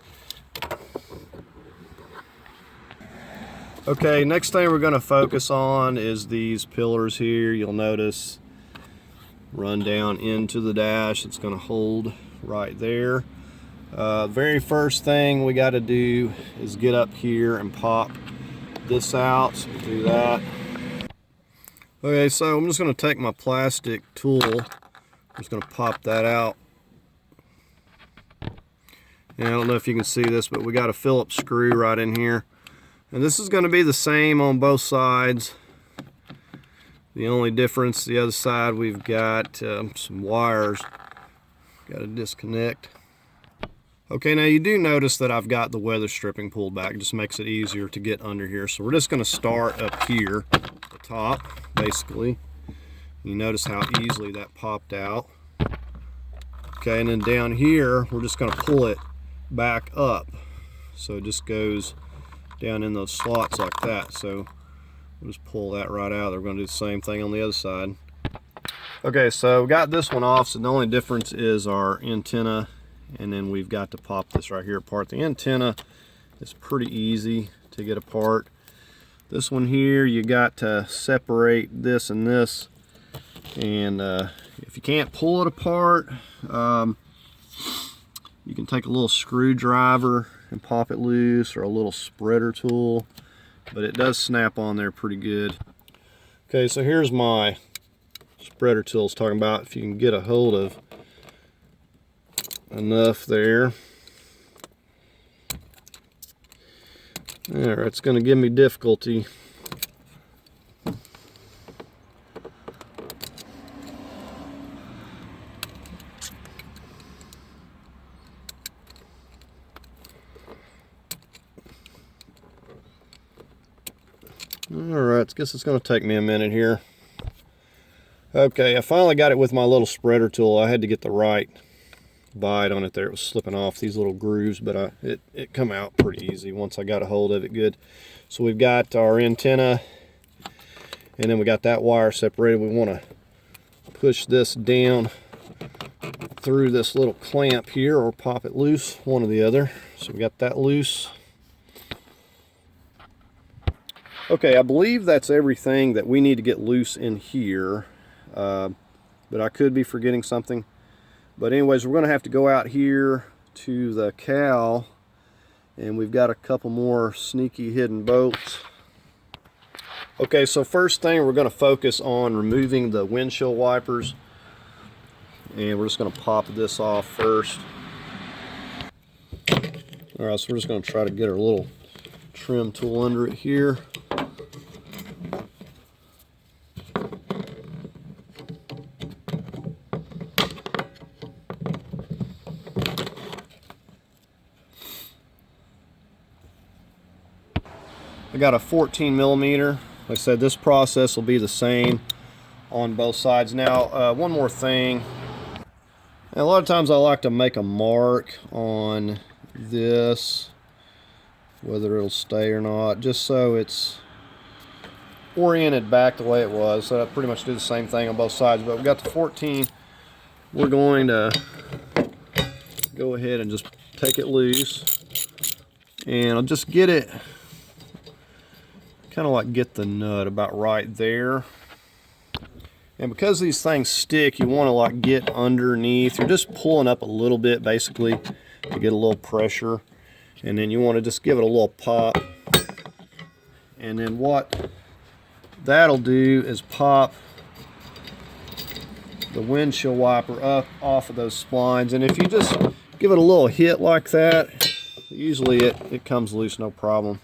A: Okay, next thing we're going to focus on is these pillars here. You'll notice run down into the dash. It's going to hold right there. Very first thing we got to do is get up here and pop this out. So we'll do that. Okay, so I'm just going to take my plastic tool. I'm just going to pop that out. And I don't know if you can see this, but we got a Phillips screw right in here. And this is going to be the same on both sides. The only difference, the other side, we've got some wires. Got to disconnect. Okay, now you do notice that I've got the weather stripping pulled back. It just makes it easier to get under here. So we're just going to start up here at the top, basically. You notice how easily that popped out. Okay, and then down here, we're just going to pull it back up. So it just goes down in those slots like that. So we'll just pull that right out. We're going to do the same thing on the other side. Okay, so we got this one off. So the only difference is our antenna, and then we've got to pop this right here apart. The antenna is pretty easy to get apart. This one here, you got to separate this and this. And if you can't pull it apart, you can take a little screwdriver and pop it loose, or a little spreader tool, but it does snap on there pretty good. Okay, so here's my spreader tool I was talking about. If you can get a hold of enough there. There, it's going to give me difficulty. Alright, I guess it's going to take me a minute here. Okay, I finally got it with my little spreader tool. I had to get the right bite on it there. It was slipping off these little grooves, but it come out pretty easy once I got a hold of it good. So we've got our antenna, and then we got that wire separated. We want to push this down through this little clamp here, or pop it loose, one or the other. So we got that loose. Okay, I believe that's everything that we need to get loose in here, but I could be forgetting something. But anyways, we're going to have to go out here to the cow, and we've got a couple more sneaky hidden bolts. Okay, so first thing, we're going to focus on removing the windshield wipers. and we're just going to pop this off first. Alright, so we're just going to try to get our little trim tool under it here. I got a 14 millimeter. Like I said, this process will be the same on both sides. Now, one more thing. A lot of times I like to make a mark on this, whether it'll stay or not, just so it's oriented back the way it was. So I pretty much do the same thing on both sides. But we got the 14. We're going to go ahead and just take it loose, and I'll just get it kind of like get the nut about right there. And because these things stick, you want to like get underneath. You're just pulling up a little bit basically to get a little pressure, and then you want to just give it a little pop. And then what that'll do is pop the windshield wiper up off of those splines. And if you just give it a little hit like that, usually it comes loose no problem.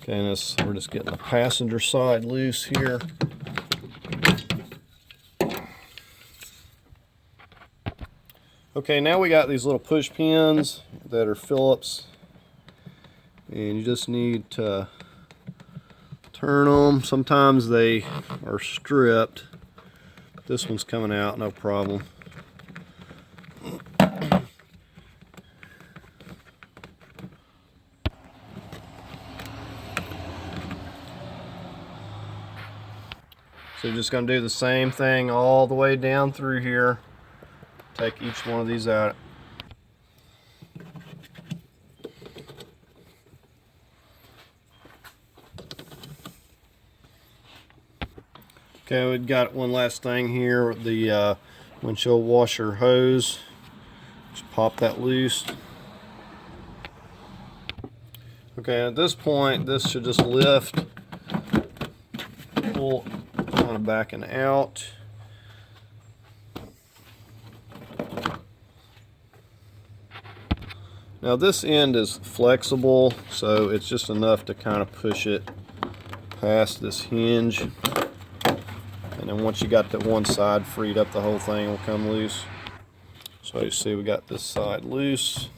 A: Okay, and we're just getting the passenger side loose here. Okay, now we got these little push pins that are Phillips, and you just need to turn them. Sometimes they are stripped. This one's coming out, no problem. So you're just going to do the same thing all the way down through here. Take each one of these out. Okay, we've got one last thing here, the windshield washer hose. Just pop that loose. Okay, at this point, this should just lift, pull kind of back and out. Now this end is flexible, so it's just enough to kind of push it past this hinge. And then once you got that one side freed up, the whole thing will come loose. So you see we got this side loose.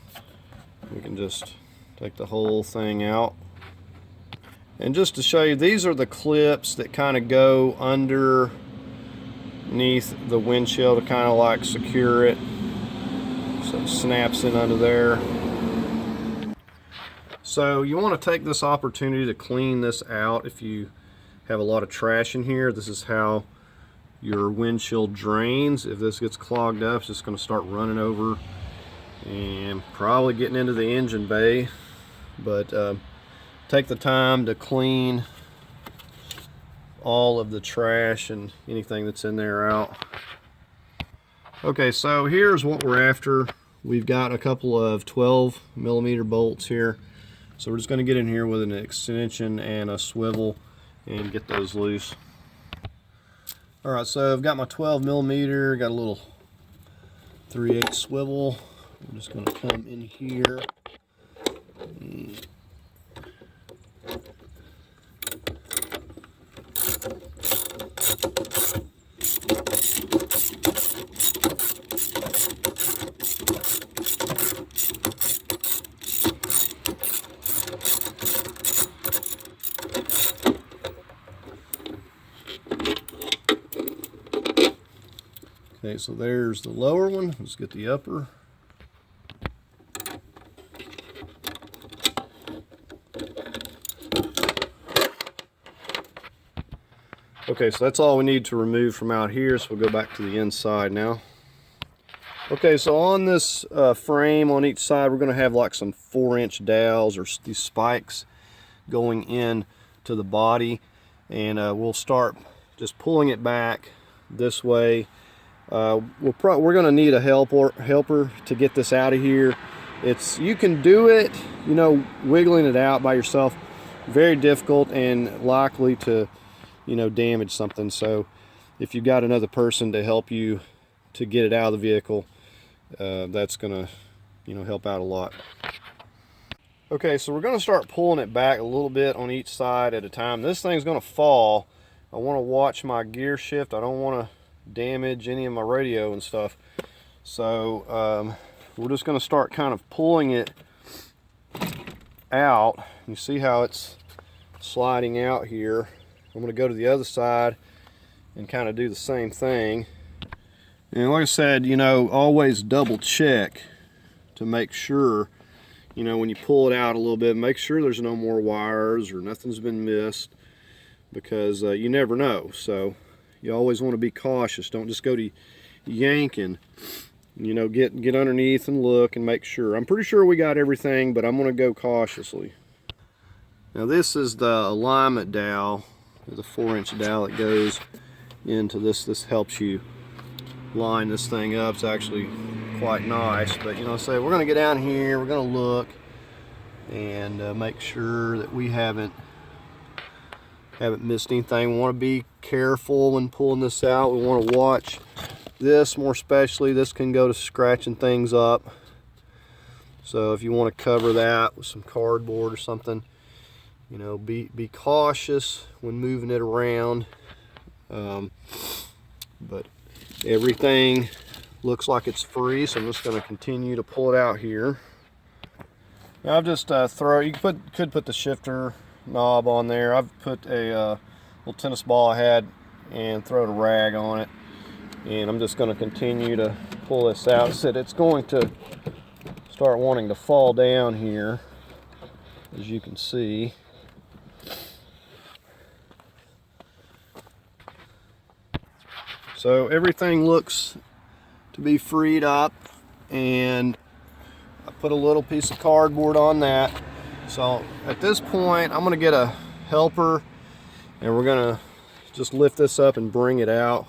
A: We can just take the whole thing out. And just to show you, these are the clips that kind of go underneath the windshield to kind of like secure it. So it snaps in under there. So you want to take this opportunity to clean this out. If you have a lot of trash in here, this is how your windshield drains. If this gets clogged up, it's just going to start running over and probably getting into the engine bay. But take the time to clean all of the trash and anything that's in there out. Okay, so here's what we're after. We've got a couple of 12 millimeter bolts here. So we're just going to get in here with an extension and a swivel and get those loose. Alright, so I've got my 12 millimeter, got a little 3/8 swivel. I'm just going to come in here. Okay, so there's the lower one. Let's get the upper. Okay, so that's all we need to remove from out here, so we'll go back to the inside now. Okay, so on this frame on each side, we're going to have like some 4-inch dowels or these spikes going in to the body, and we'll start just pulling it back this way. We're going to need a helper to get this out of here. You can do it, you know, wiggling it out by yourself. Very difficult and likely to, you know, damage something. So if you've got another person to help you to get it out of the vehicle, that's gonna, you know, help out a lot. Okay, so we're gonna start pulling it back a little bit on each side at a time. This thing's gonna fall. I want to watch my gear shift. I don't want to damage any of my radio and stuff. So we're just going to start kind of pulling it out. You see how it's sliding out here. I'm going to go to the other side and kind of do the same thing. And like I said, you know, always double check to make sure, you know, when you pull it out a little bit, make sure there's no more wires or nothing's been missed, because you never know. So you always want to be cautious. Don't just go to yanking. You know, get underneath and look and make sure. I'm pretty sure we got everything, but I'm going to go cautiously. Now this is the alignment dowel. There's a 4-inch dowel that goes into this. This helps you line this thing up. It's actually quite nice. But you know, say we're going to get down here. We're going to look and make sure that we haven't missed anything. We want to be careful when pulling this out. We want to watch this more especially. This can go to scratching things up. So if you want to cover that with some cardboard or something, you know, be cautious when moving it around. But everything looks like it's free, so I'm just going to continue to pull it out here. Now I've just you could put the shifter knob on there. I've put a little tennis ball I had and thrown a rag on it, and I'm just going to continue to pull this out. I said it's going to start wanting to fall down here, as you can see. So everything looks to be freed up, and I put a little piece of cardboard on that. So at this point, I'm going to get a helper, and we're going to just lift this up and bring it out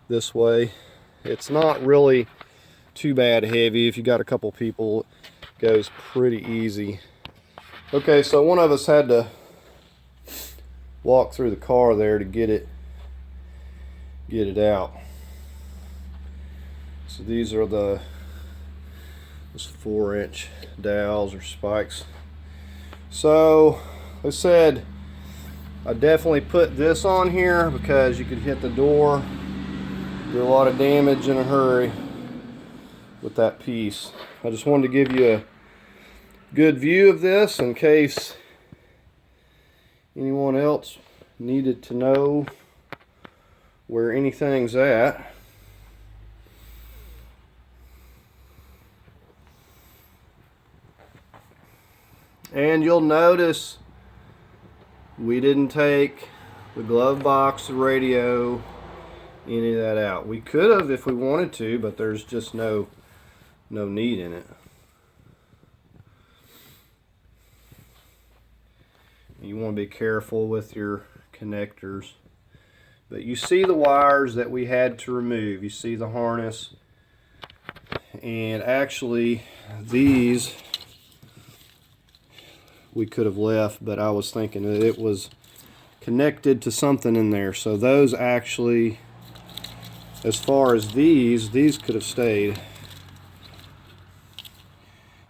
A: this way. It's not really too bad heavy. If you got a couple people, it goes pretty easy. Okay, so one of us had to walk through the car there to get it out. So these are this 4-inch dowels or spikes. So I said I definitely put this on here because you could hit the door, do a lot of damage in a hurry with that piece. I just wanted to give you a good view of this in case anyone else needed to know where anything's at. And you'll notice we didn't take the glove box, the radio, any of that out. We could have if we wanted to, but there's just no need in it. You want to be careful with your connectors. But you see the wires that we had to remove. You see the harness. And actually, these we could have left, but I was thinking that it was connected to something in there. So those actually, as far as these could have stayed.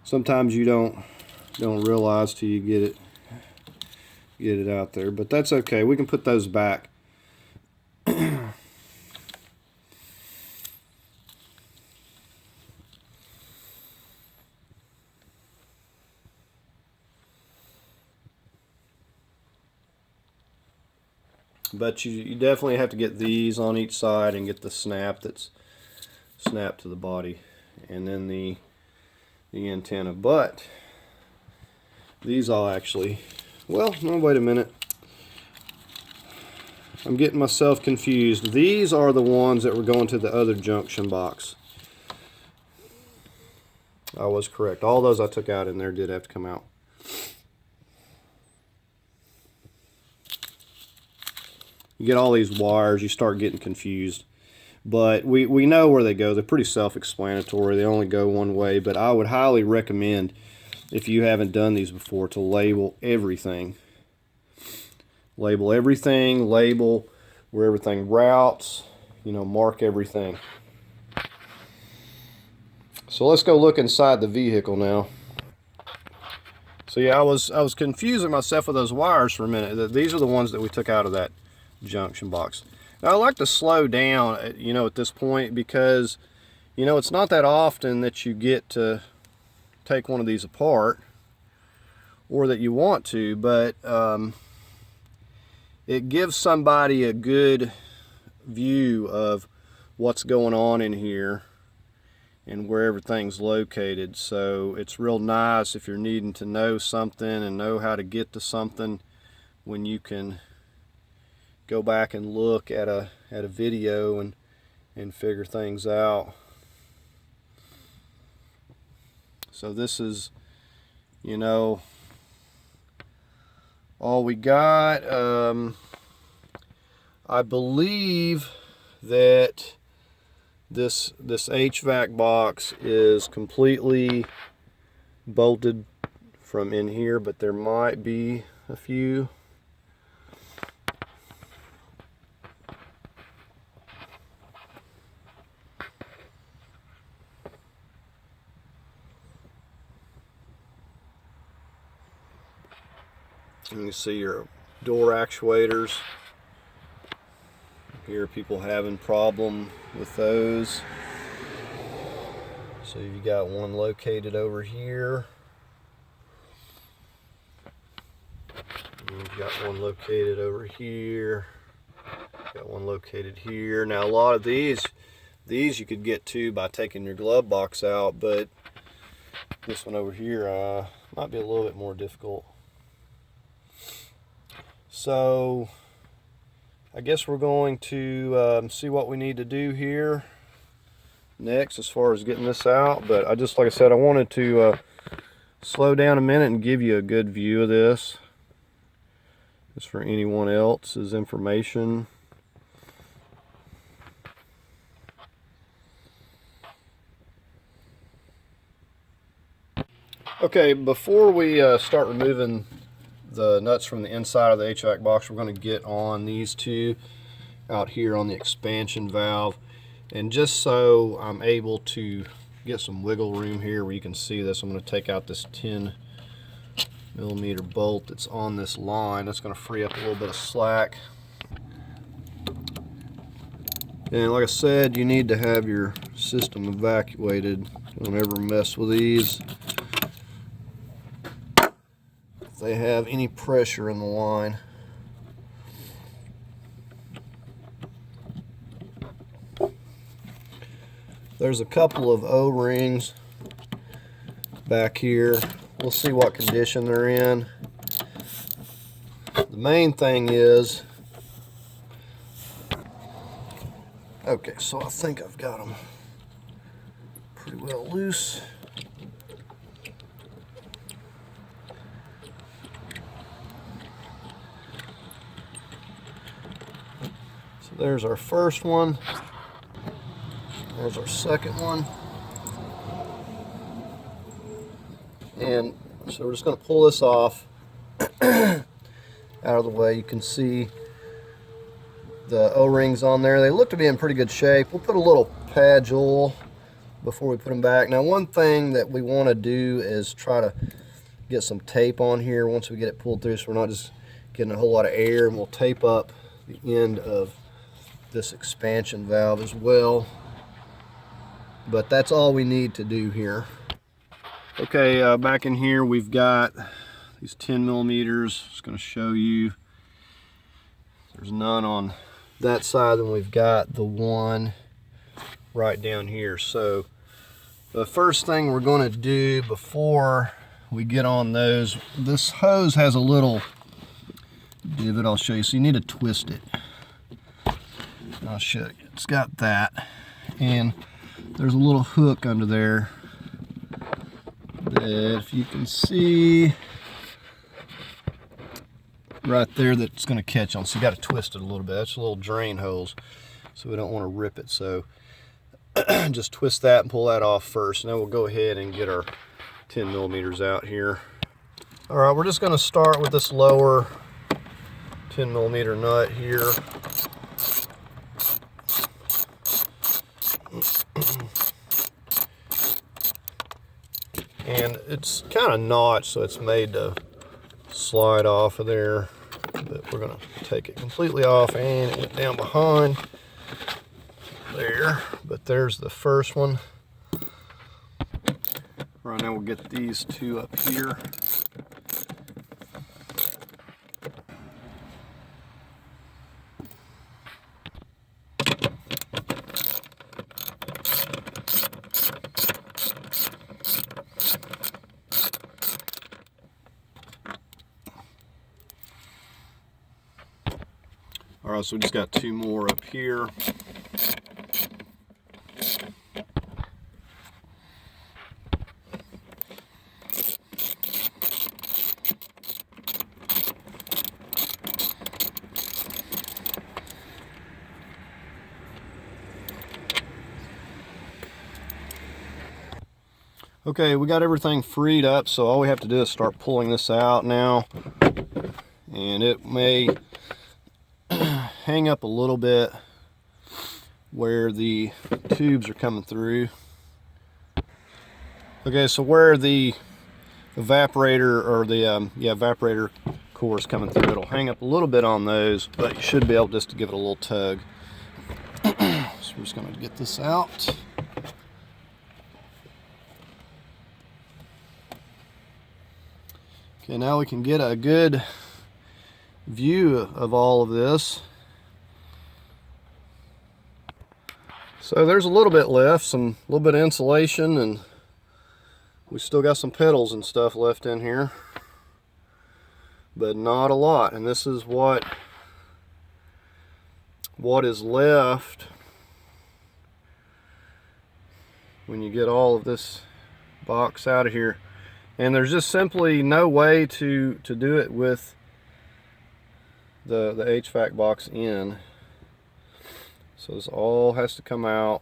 A: Sometimes you don't realize till you get it out there, but that's okay. We can put those back. But you definitely have to get these on each side and get the snap that's snapped to the body, and then the antenna. But these all actually, well, no, wait a minute. I'm getting myself confused. These are the ones that were going to the other junction box. I was correct. All those I took out in there did have to come out. You get all these wires, you start getting confused. But we know where they go. They're pretty self-explanatory. They only go one way. But I would highly recommend, if you haven't done these before, to label everything. Label everything, label where everything routes, you know, mark everything. So let's go look inside the vehicle now. So yeah, I was confusing myself with those wires for a minute. These are the ones that we took out of that junction box. Now I like to slow down, you know, at this point, because, you know, it's not that often that you get to take one of these apart, or that you want to, but it gives somebody a good view of what's going on in here and where everything's located. So it's real nice if you're needing to know something and know how to get to something, when you can go back and look at a video and figure things out. So this is, you know, all we got. I believe that this HVAC box is completely bolted from in here, but there might be a few. You can see your door actuators. Here, people having problem with those. So you got one located over here. And you've got one located over here. Got one located here. Now a lot of these you could get to by taking your glove box out, but this one over here might be a little bit more difficult. So I guess we're going to see what we need to do here next as far as getting this out. But like I said, I wanted to slow down a minute and give you a good view of this, just for anyone else's information. Okay, before we start removing the nuts from the inside of the HVAC box, we're going to get on these two out here on the expansion valve. And just so I'm able to get some wiggle room here where you can see this, I'm going to take out this 10mm bolt that's on this line. That's going to free up a little bit of slack. And like I said, you need to have your system evacuated. Don't ever mess with these if they have any pressure in the line. There's a couple of O-rings back here. We'll see what condition they're in. The main thing is, okay, so I think I've got them pretty well loose. So there's our first one. There's our second one. And so we're just going to pull this off out of the way. You can see the O-rings on there. They look to be in pretty good shape. We'll put a little Padge oil before we put them back. Now, one thing that we want to do is try to get some tape on here once we get it pulled through, so we're not just getting a whole lot of air. And we'll tape up the end of this expansion valve as well. But that's all we need to do here. Okay, back in here we've got these 10mm. Just going to show you. There's none on that side, and we've got the one right down here. So the first thing we're going to do before we get on those, this hose has a little divot. I'll show you. So you need to twist it. I'll show you. It's got that, and there's a little hook under there that, if you can see right there, that's going to catch on. So you got to twist it a little bit. That's a little drain hose, so we don't want to rip it. So just twist that and pull that off first, and then we'll go ahead and get our 10mm out here. All right, we're just going to start with this lower 10mm nut here. and it's kind of notched, so it's made to slide off of there. But we're going to take it completely off, and it went down behind there. But there's the first one. Right now we'll get these two up here. All right, so we just got two more up here. Okay, we got everything freed up, so all we have to do is start pulling this out now. And it may hang up a little bit where the tubes are coming through. Okay, so where the evaporator or the evaporator core is coming through, it'll hang up a little bit on those, but you should be able just to give it a little tug. So we're just going to get this out. Okay, now we can get a good view of all of this. So there's a little bit left, a little bit of insulation, and we still got some pedals and stuff left in here, but not a lot. And this is what is left when you get all of this box out of here. And there's just simply no way to do it with the HVAC box in. So this all has to come out.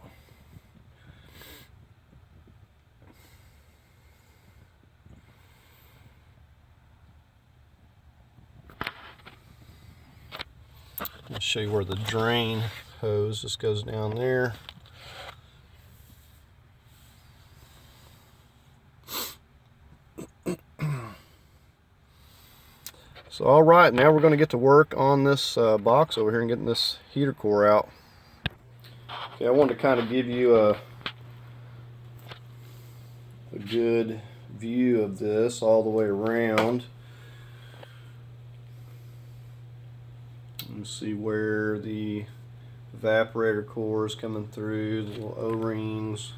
A: I'll show you where the drain hose just goes down there. So all right, now we're going to get to work on this box over here and getting this heater core out. Okay, I wanted to kind of give you a good view of this all the way around. Let's see where the evaporator core is coming through, the little O-rings,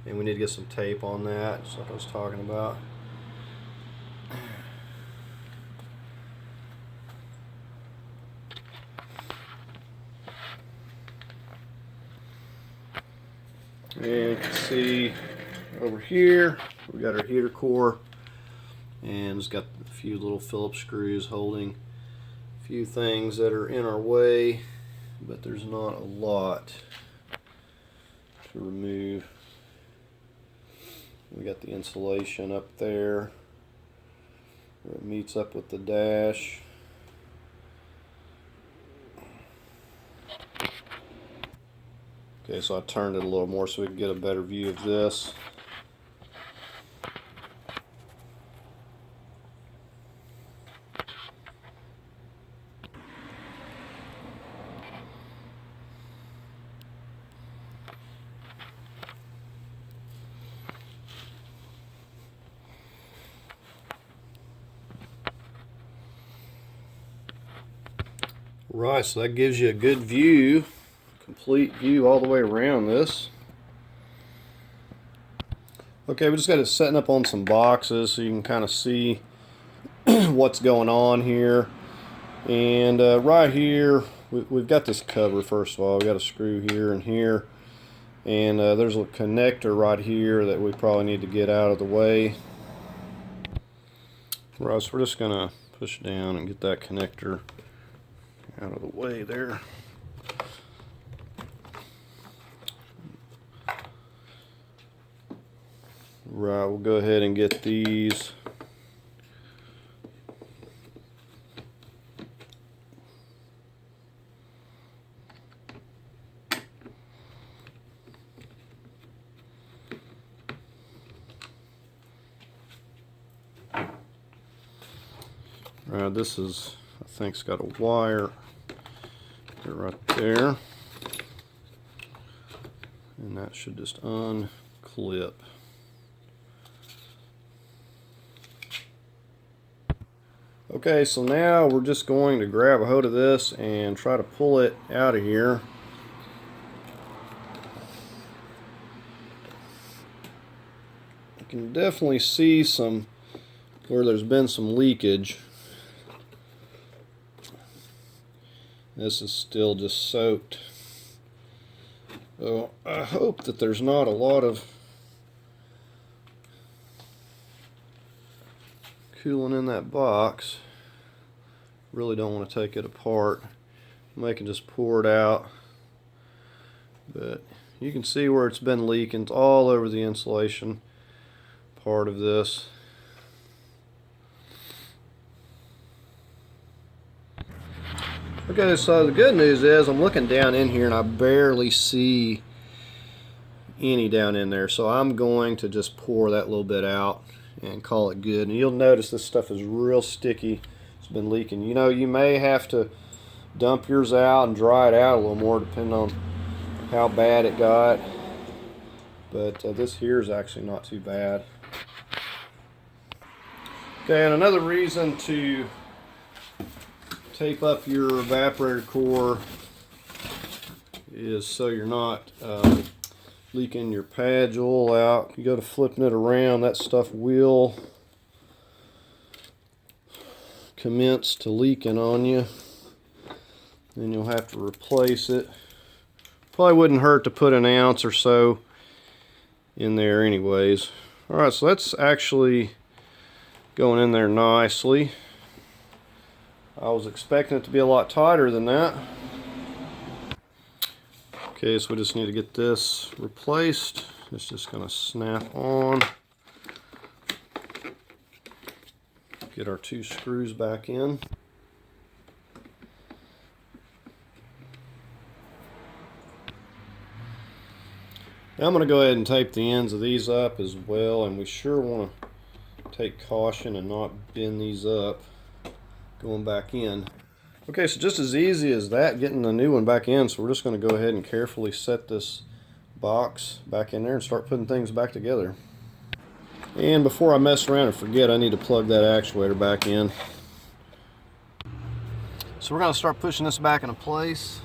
A: and we need to get some tape on that, just like I was talking about. And you can see over here we got our heater core, and it's got a few little Phillips screws holding a few things that are in our way, but there's not a lot to remove. We got the insulation up there where it meets up with the dash. Okay, so I turned it a little more so we can get a better view of this. Right, so that gives you a good view, complete view all the way around this. Okay, we just got it setting up on some boxes so you can kind of see what's going on here. And right here, we've got this cover. First of all, we got a screw here and here, and there's a connector right here that we probably need to get out of the way. Right, so we're just gonna push down and get that connector out of the way there. Right, we'll go ahead and get these. This is, I think, it's got a wire right there, and that should just unclip. Okay, so now we're just going to grab a hold of this and try to pull it out of here. You can definitely see some where there's been some leakage. This is still just soaked. So I hope that there's not a lot of coolant in that box. Really don't want to take it apart. I can just pour it out. But you can see where it's been leaking. It's all over the insulation part of this. Okay, so the good news is I'm looking down in here and I barely see any down in there. So I'm going to just pour that little bit out and call it good. And you'll notice this stuff is real sticky. It's been leaking. You know, you may have to dump yours out and dry it out a little more depending on how bad it got. But this here is actually not too bad. Okay, and another reason to tape up your evaporator core is so you're not leaking your pad oil out. You go to flipping it around, that stuff will commence to leaking on you. Then you'll have to replace it. Probably wouldn't hurt to put an ounce or so in there anyways. Alright, so that's actually going in there nicely. I was expecting it to be a lot tighter than that. Okay, so we just need to get this replaced. It's just going to snap on. Get our 2 screws back in. Now I'm going to go ahead and tape the ends of these up as well, and we sure want to take caution and not bend these up going back in. Okay, so just as easy as that, getting the new one back in, so we're just going to go ahead and carefully set this box back in there and start putting things back together. And before I mess around and forget, I need to plug that actuator back in. So we're going to start pushing this back into place.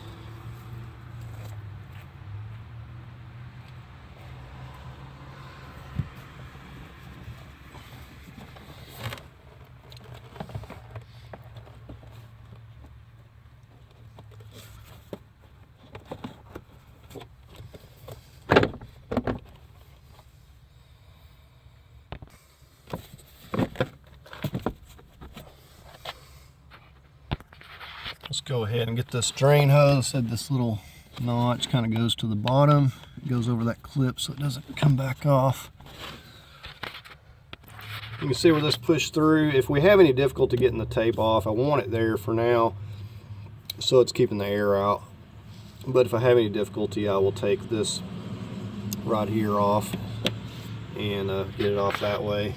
A: Let's go ahead and get this drain hose. I said this little notch kind of goes to the bottom. It goes over that clip so it doesn't come back off. You can see where this pushed through. If we have any difficulty getting the tape off, I want it there for now so it's keeping the air out. But if I have any difficulty, I will take this right here off and get it off that way.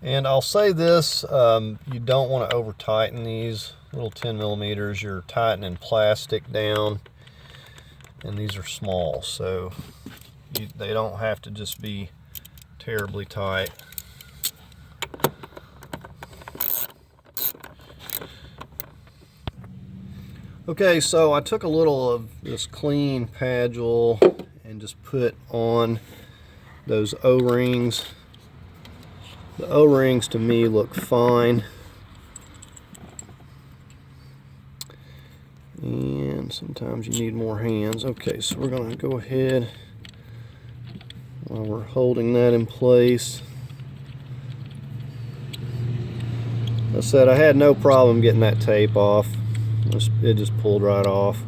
A: And I'll say this, you don't want to over tighten these little 10 millimeters. You're tightening plastic down, and these are small, so they don't have to just be terribly tight. Okay, so I took a little of this clean pad oil and just put on those O-rings. The O-rings to me look fine. And sometimes you need more hands. Okay, so we're going to go ahead while we're holding that in place. I said I had no problem getting that tape off. It just pulled right off.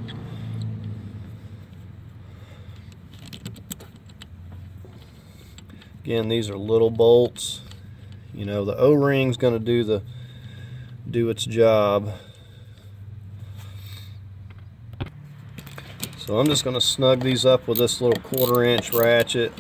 A: Again, these are little bolts. You know, the O-ring's going to do its job. So I'm just going to snug these up with this little 1/4 inch ratchet.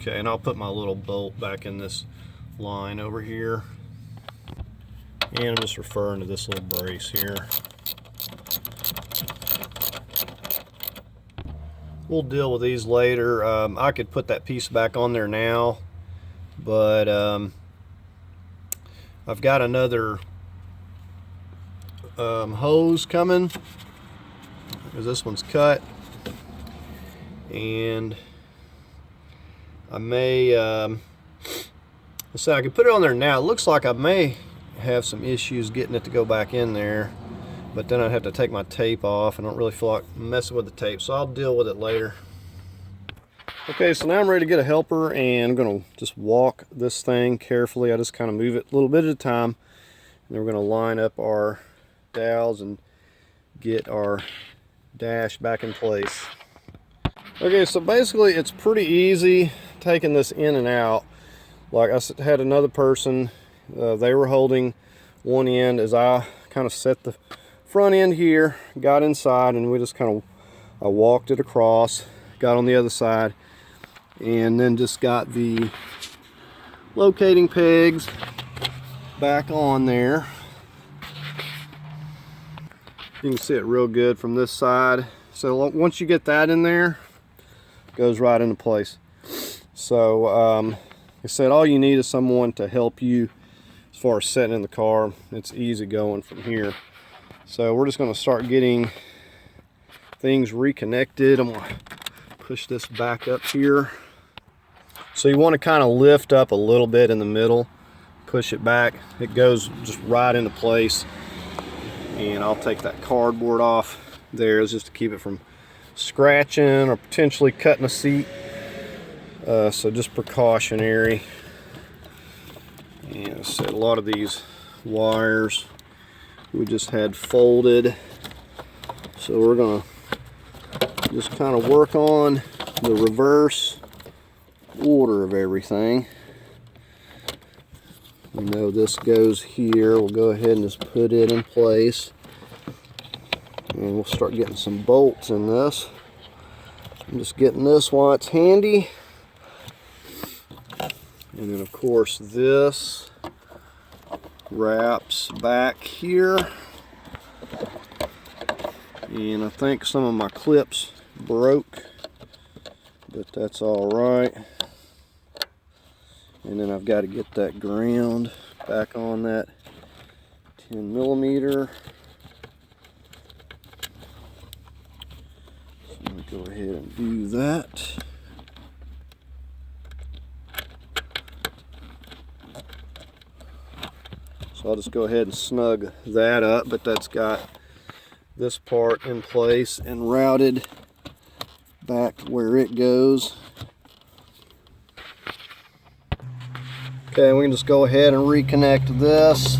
A: Okay, and I'll put my little bolt back in this line over here. And I'm just referring to this little brace here. We'll deal with these later. I could put that piece back on there now, but I've got another hose coming, because this one's cut. And I may, let's say I could put it on there now. It looks like I may have some issues getting it to go back in there, but then I'd have to take my tape off. I don't really feel like messing with the tape, so I'll deal with it later. Okay, so now I'm ready to get a helper, and I'm going to just walk this thing carefully. I just kind of move it a little bit at a time, and then we're going to line up our dowels and get our dash back in place. Okay, so basically it's pretty easy taking this in and out. Like I had another person, they were holding one end as I kind of set the front end here, got inside, and we just kind of, I walked it across, got on the other side, and then just got the locating pegs back on there. You can see it real good from this side. So once you get that in there, it goes right into place. So like I said, all you need is someone to help you as far as setting in the car. It's easy going from here. So we're just going to start getting things reconnected. I'm going to push this back up here. So you want to kind of lift up a little bit in the middle, push it back. It goes just right into place. And I'll take that cardboard off there just to keep it from scratching or potentially cutting a seat. So just precautionary. And I said a lot of these wires we just had folded. So we're going to just kind of work on the reverse order of everything. We know this goes here. We'll go ahead and just put it in place. And we'll start getting some bolts in this. I'm just getting this while it's handy. And then of course this wraps back here. And I think some of my clips broke, but that's all right. And then I've got to get that ground back on that 10 millimeter. So I'm going to go ahead and do that. So I'll just go ahead and snug that up, but that's got this part in place and routed back where it goes. Okay, we can just go ahead and reconnect this.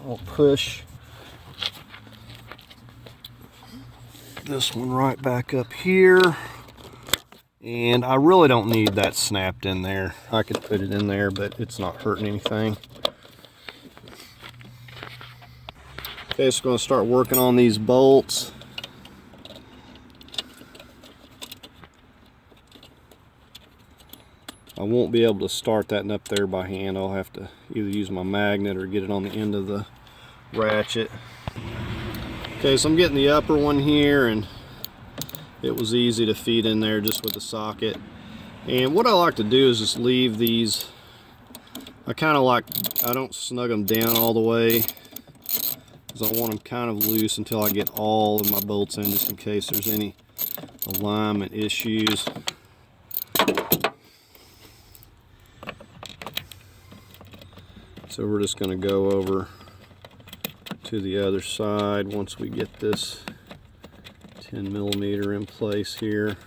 A: I'll push this one right back up here. And I really don't need that snapped in there. I could put it in there, but it's not hurting anything. Okay, so I'm going to start working on these bolts. I won't be able to start that up there by hand. I'll have to either use my magnet or get it on the end of the ratchet. Okay, so I'm getting the upper one here, and it was easy to feed in there just with the socket. And what I like to do is just leave these, I don't snug them down all the way, because I want them kind of loose until I get all of my bolts in, just in case there's any alignment issues. So we're just going to go over to the other side once we get this 10mm in place here.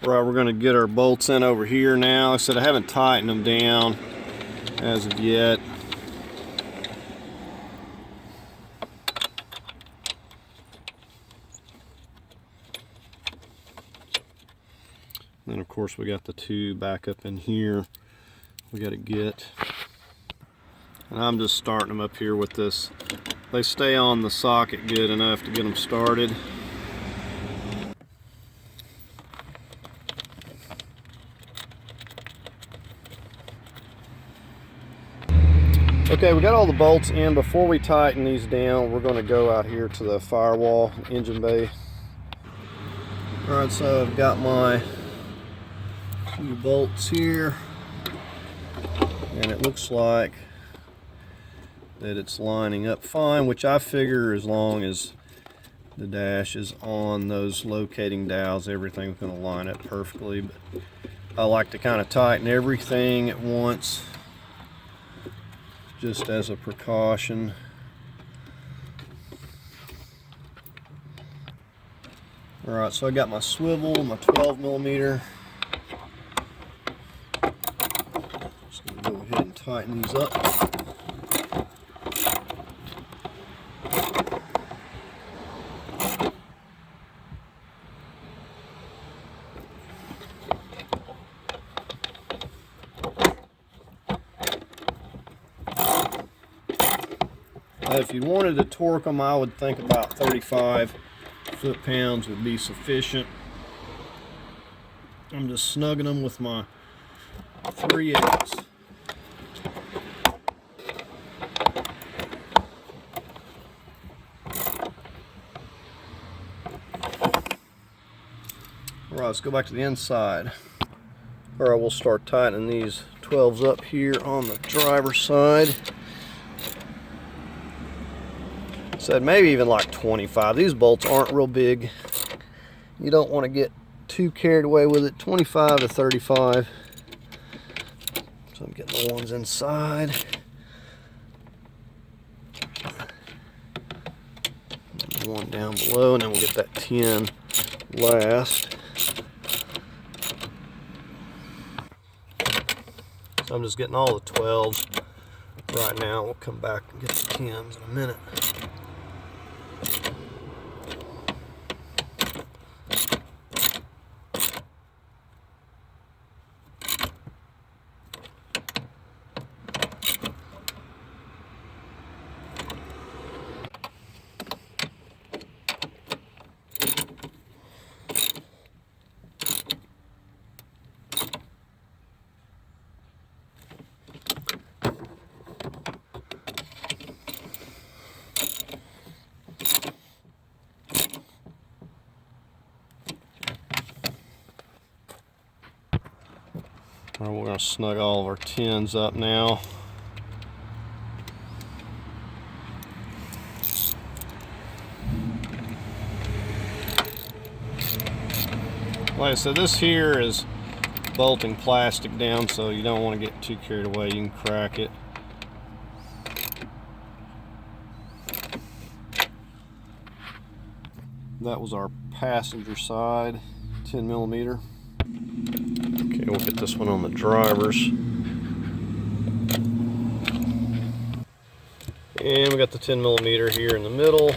A: Right, we're going to get our bolts in over here now. I said I haven't tightened them down as of yet. And then of course we got the two back up in here we got to get. And I'm just starting them up here with this. They stay on the socket good enough to get them started. Okay, we got all the bolts in. Before we tighten these down, we're going to go out here to the firewall engine bay. Alright, so I've got my few bolts here, and it looks like that it's lining up fine, which I figure as long as the dash is on those locating dowels, everything's going to line up perfectly. But I like to kind of tighten everything at once, just as a precaution. Alright, so I got my swivel, my 12mm. Just going to go ahead and tighten these up. If you wanted to torque them, I would think about 35 foot-pounds would be sufficient. I'm just snugging them with my 3/8. All right, let's go back to the inside. All right, we'll start tightening these 12s up here on the driver's side. Said maybe even like 25. These bolts aren't real big. You don't want to get too carried away with it. 25 to 35. So I'm getting the ones inside. And one down below, and then we'll get that 10 last. So I'm just getting all the 12s right now. We'll come back and get the 10s in a minute. All right, we're going to snug all of our 10s up now. Like I said, this here is bolting plastic down, so you don't want to get too carried away. You can crack it. That was our passenger side 10 millimeter. Okay, we'll get this one on the driver's. And we got the 10 millimeter here in the middle.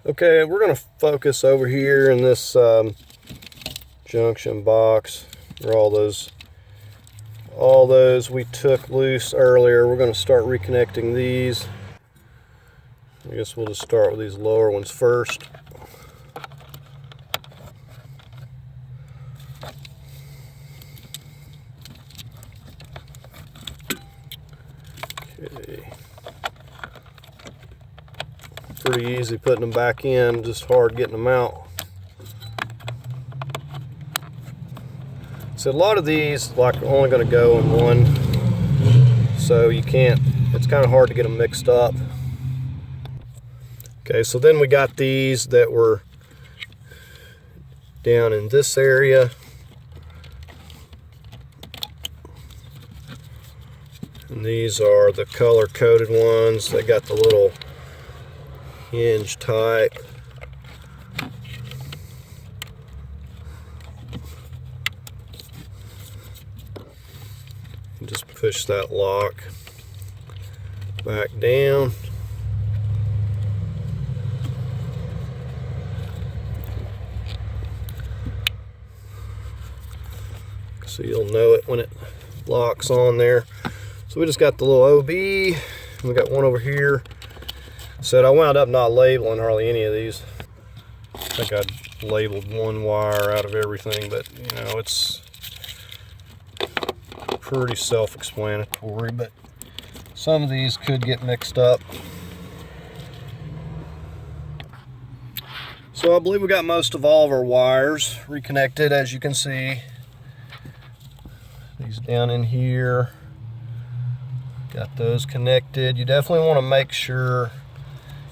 A: Okay, we're going to focus over here in this junction box, where all those we took loose earlier. We're going to start reconnecting these. I guess we'll just start with these lower ones first. Okay. Pretty easy putting them back in, just hard getting them out. So a lot of these like are only going to go in one, so you can't, it's kind of hard to get them mixed up. Okay, so then we got these that were down in this area. And these are the color coded ones. They got the little hinge type. And just push that lock back down. So you'll know it when it locks on there. So we just got the little OB. We got one over here. So I wound up not labeling hardly any of these. I think I labeled one wire out of everything, but you know, it's pretty self-explanatory, but some of these could get mixed up. So I believe we got most of all of our wires reconnected, as you can see. These down in here, got those connected. You definitely want to make sure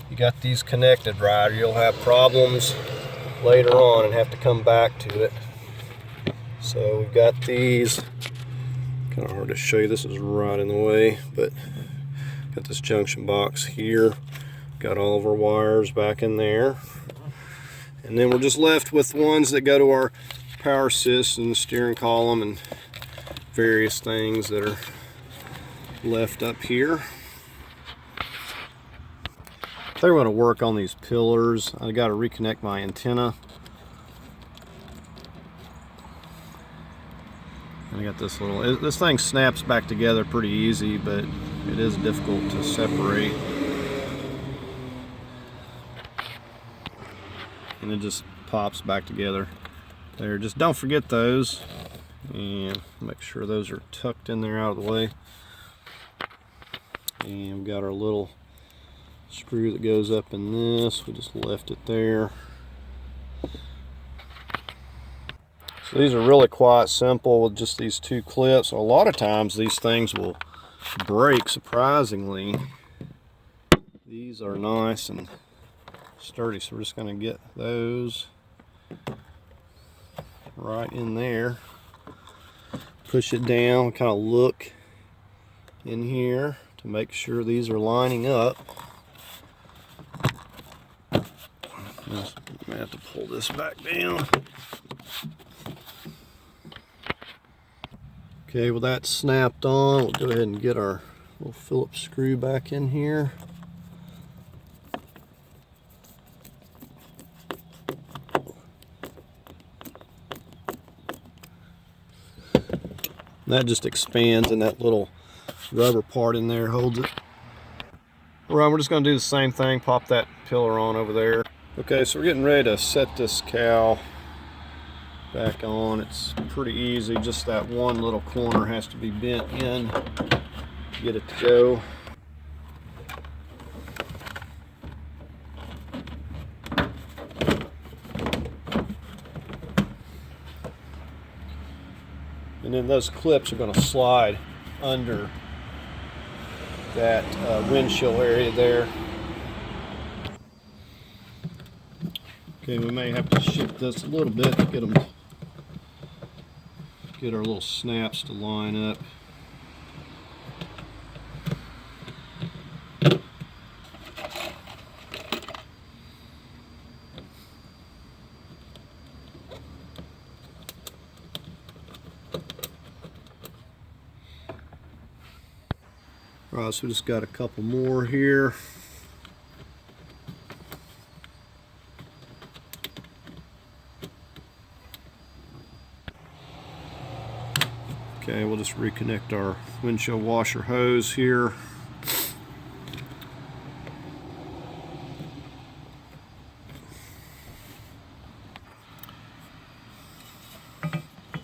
A: you got these connected right, or you'll have problems later on and have to come back to it. So we've got these, kind of hard to show you, this is right in the way, but got this junction box here, got all of our wires back in there, and then we're just left with ones that go to our power assist and the steering column and various things that are left up here. I think we're going to work on these pillars. I got to reconnect my antenna. And I got this little, this thing snaps back together pretty easy, but it is difficult to separate. And it just pops back together there. Just don't forget those, and make sure those are tucked in there out of the way. And we've got our little screw that goes up in this. We just left it there. So these are really quite simple with just these two clips. A lot of times these things will break, surprisingly. These are nice and sturdy, so we're just going to get those right in there. Push it down, kind of look in here to make sure these are lining up. I'm going to have to pull this back down. Okay, well that's snapped on. We'll go ahead and get our little Phillips screw back in here. That just expands, and that little rubber part in there holds it. Alright, we're just going to do the same thing, pop that pillar on over there. Okay, so we're getting ready to set this cow back on. It's pretty easy, just that one little corner has to be bent in to get it to go. And then those clips are going to slide under that windshield area there. Okay, we may have to shift this a little bit to get our little snaps to line up. Alright, so we just got a couple more here. Okay, we'll just reconnect our windshield washer hose here.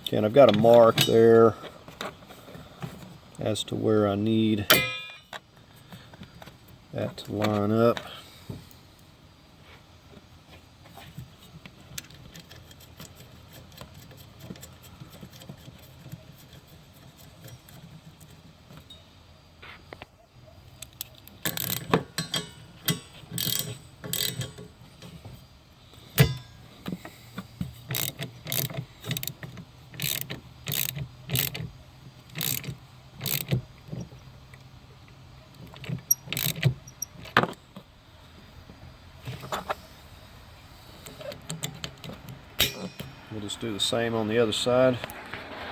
A: Okay, and I've got a mark there as to where I need that to line up. We'll just do the same on the other side.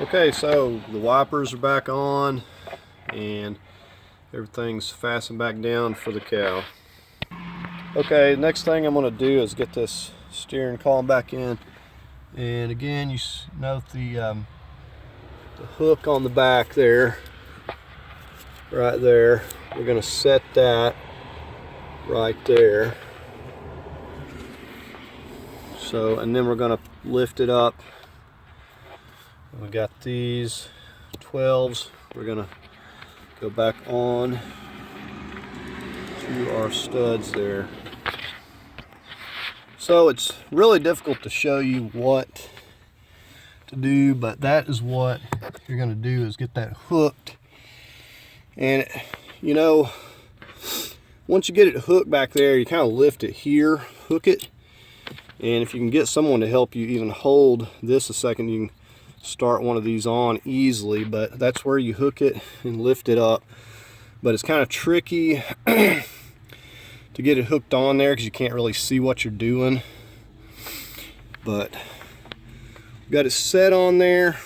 A: Okay, so the wipers are back on and everything's fastened back down for the cow. Okay, next thing I'm going to do is get this steering column back in. And again, you note the hook on the back there, right there. We're going to set that right there. So, and then we're going to lift it up. We got these 12s. We're going to go back on to our studs there. So it's really difficult to show you what to do, but that is what you're going to do, is get that hooked. And you know, once you get it hooked back there, you kind of lift it here, hook it. And if you can get someone to help you even hold this a second, you can start one of these on easily. But that's where you hook it and lift it up. But it's kind of tricky to get it hooked on there because you can't really see what you're doing. But we got it set on there.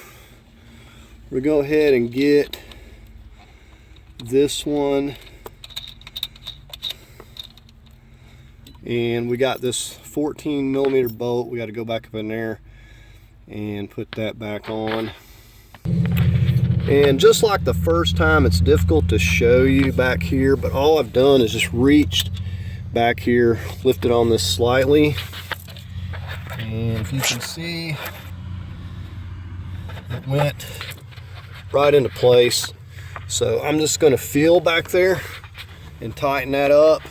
A: We'll go ahead and get this one. And we got this 14mm bolt. We got to go back up in there and put that back on. And just like the first time, it's difficult to show you back here, but all I've done is just reached back here, lifted on this slightly, and if you can see, it went right into place. So I'm just going to feel back there and tighten that up.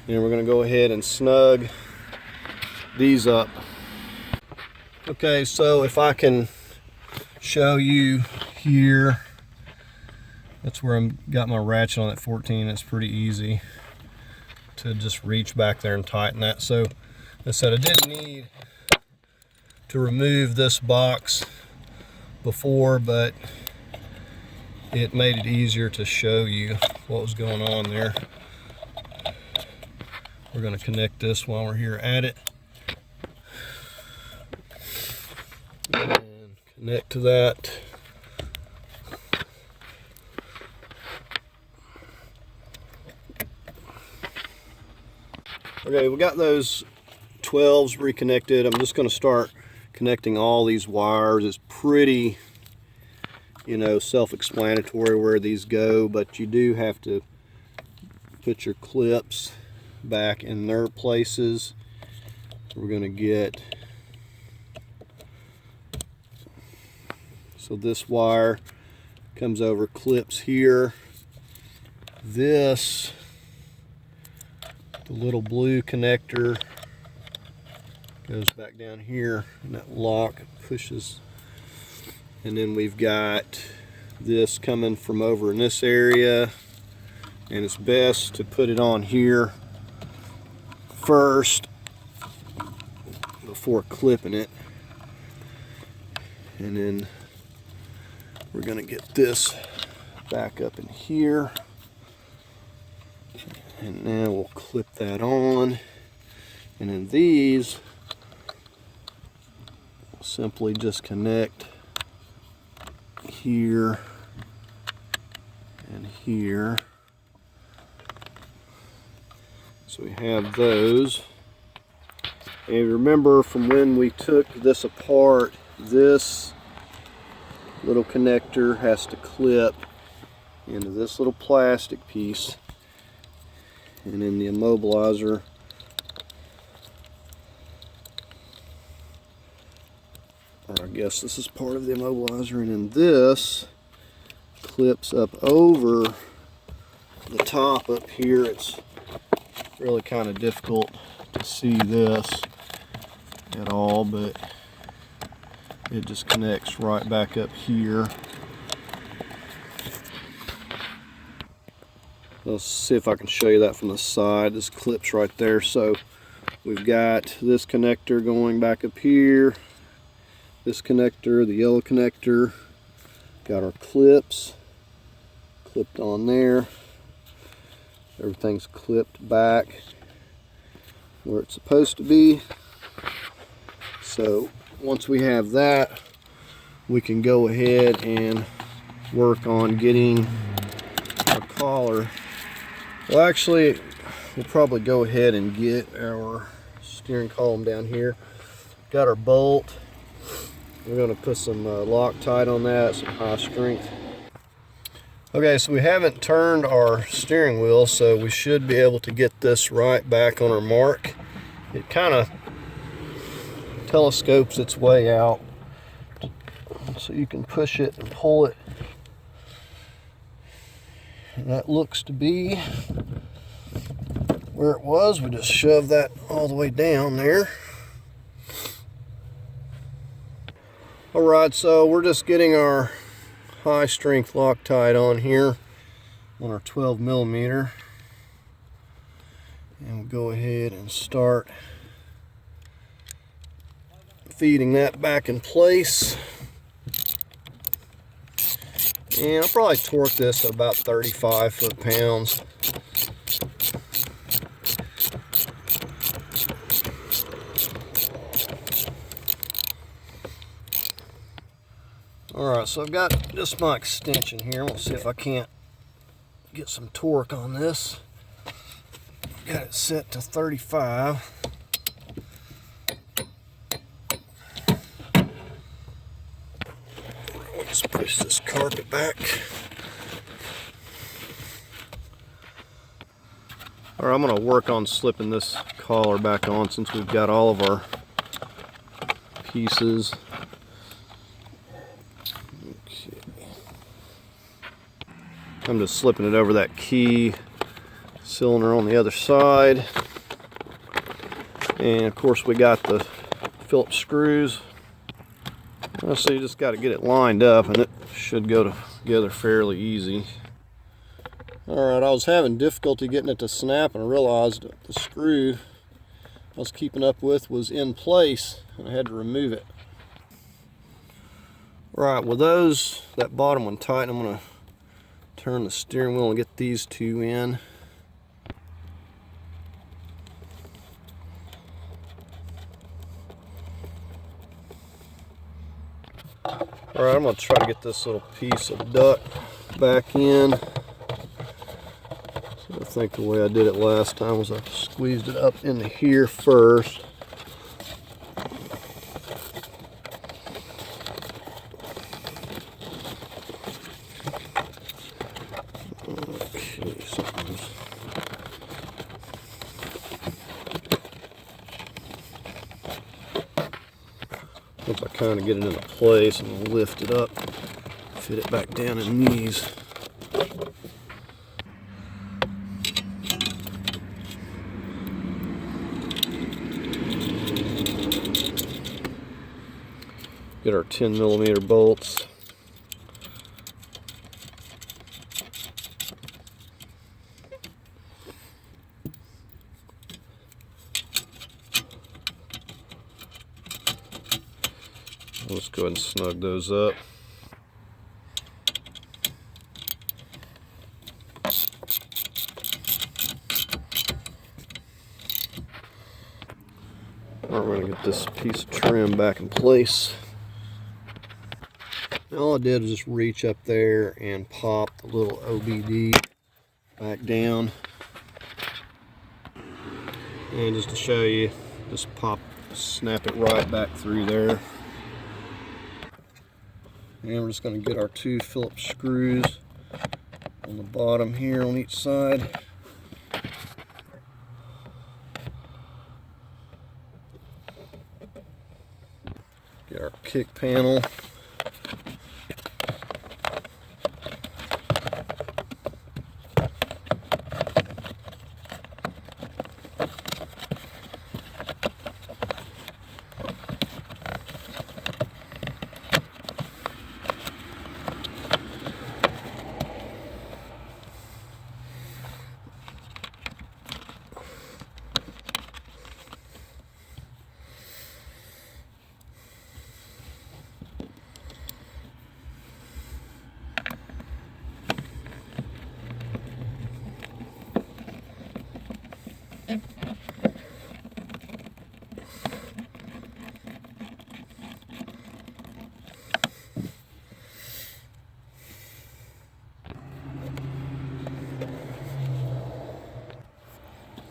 A: And we're going to go ahead and snug these up. Okay, so if I can show you here, that's where I'm got my ratchet on that 14. It's pretty easy to just reach back there and tighten that. So I said I didn't need to remove this box before, but it made it easier to show you what was going on there. We're going to connect this while we're here at it. And connect to that. Okay, we got those 12s reconnected. I'm just going to start connecting all these wires. It's pretty, you know, self-explanatory where these go, but you do have to put your clips back in their places. We're going to get, so this wire comes over, clips here. This, the little blue connector, goes back down here, and that lock pushes. And then we've got this coming from over in this area, and it's best to put it on here first before clipping it. And then we're going to get this back up in here, and now we'll clip that on. And then these simply just connect here and here. So we have those. And remember from when we took this apart, this little connector has to clip into this little plastic piece, and then the immobilizer I guess this is part of the immobilizer, and then this clips up over the top up here. It's really kind of difficult to see this at all, but it just connects right back up here. Let's see if I can show you that from the side. This clips right there. So we've got this connector going back up here, this connector, the yellow connector, got our clips clipped on there. Everything's clipped back where it's supposed to be. So once we have that, we can go ahead and work on getting our collar. Well, actually, we'll probably go ahead and get our steering column down here. Got our bolt. We're going to put some Loctite on that, some high strength. Okay, so we haven't turned our steering wheel, so we should be able to get this right back on our mark. It kind of telescopes its way out, so you can push it and pull it. And that looks to be where it was. We just shove that all the way down there. Alright, so we're just getting our high strength Loctite on here on our 12mm, and we'll go ahead and start feeding that back in place. And I'll probably torque this at about 35 foot-pounds. Alright, so I've got just my extension here. We'll see if I can't get some torque on this. Got it set to 35. Let's push this carpet back. Alright, I'm going to work on slipping this collar back on since we've got all of our pieces. I'm just slipping it over that key cylinder on the other side. And of course we got the Phillips screws. So you just got to get it lined up and it should go together fairly easy. Alright, I was having difficulty getting it to snap, and I realized the screw I was keeping up with was in place and I had to remove it. Right, with that bottom one tight, I'm going to turn the steering wheel and get these two in. Alright, I'm going to try to get this little piece of duct back in. So I think the way I did it last time was I squeezed it up into here first. Once I kind of get it into place and lift it up, fit it back down in these. Get our 10mm bolts. Let's go ahead and snug those up. Alright, we're going to get this piece of trim back in place. And all I did was just reach up there and pop the little OBD back down. And just to show you, just snap it right back through there. And we're just going to get our 2 Phillips screws on the bottom here on each side. Get our kick panel.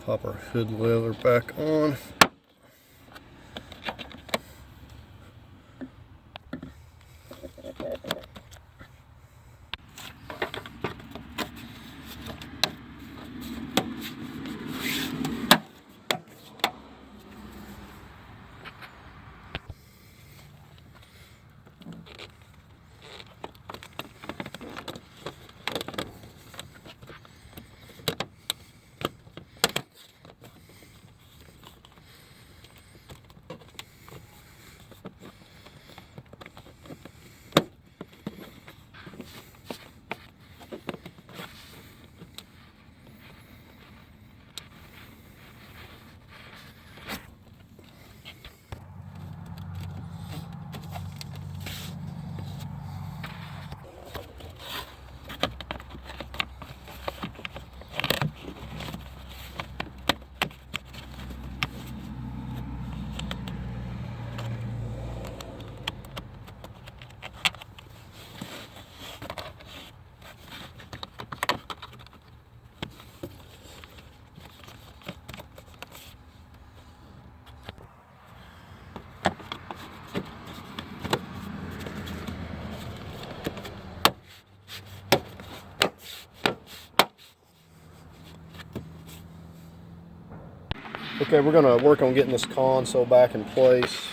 A: Pop our hood lever back on. Okay, we're going to work on getting this console back in place.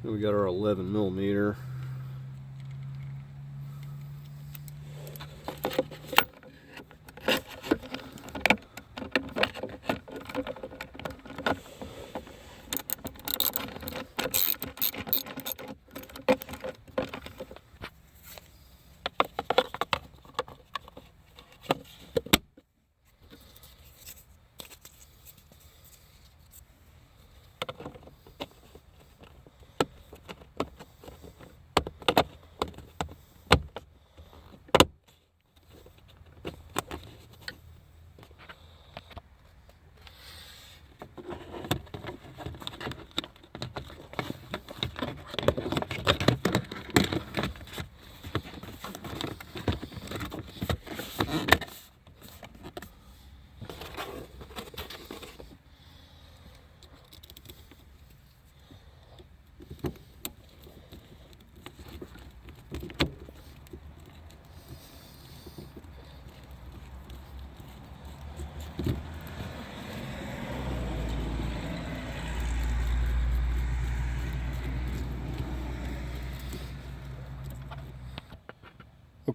A: We got our 11mm.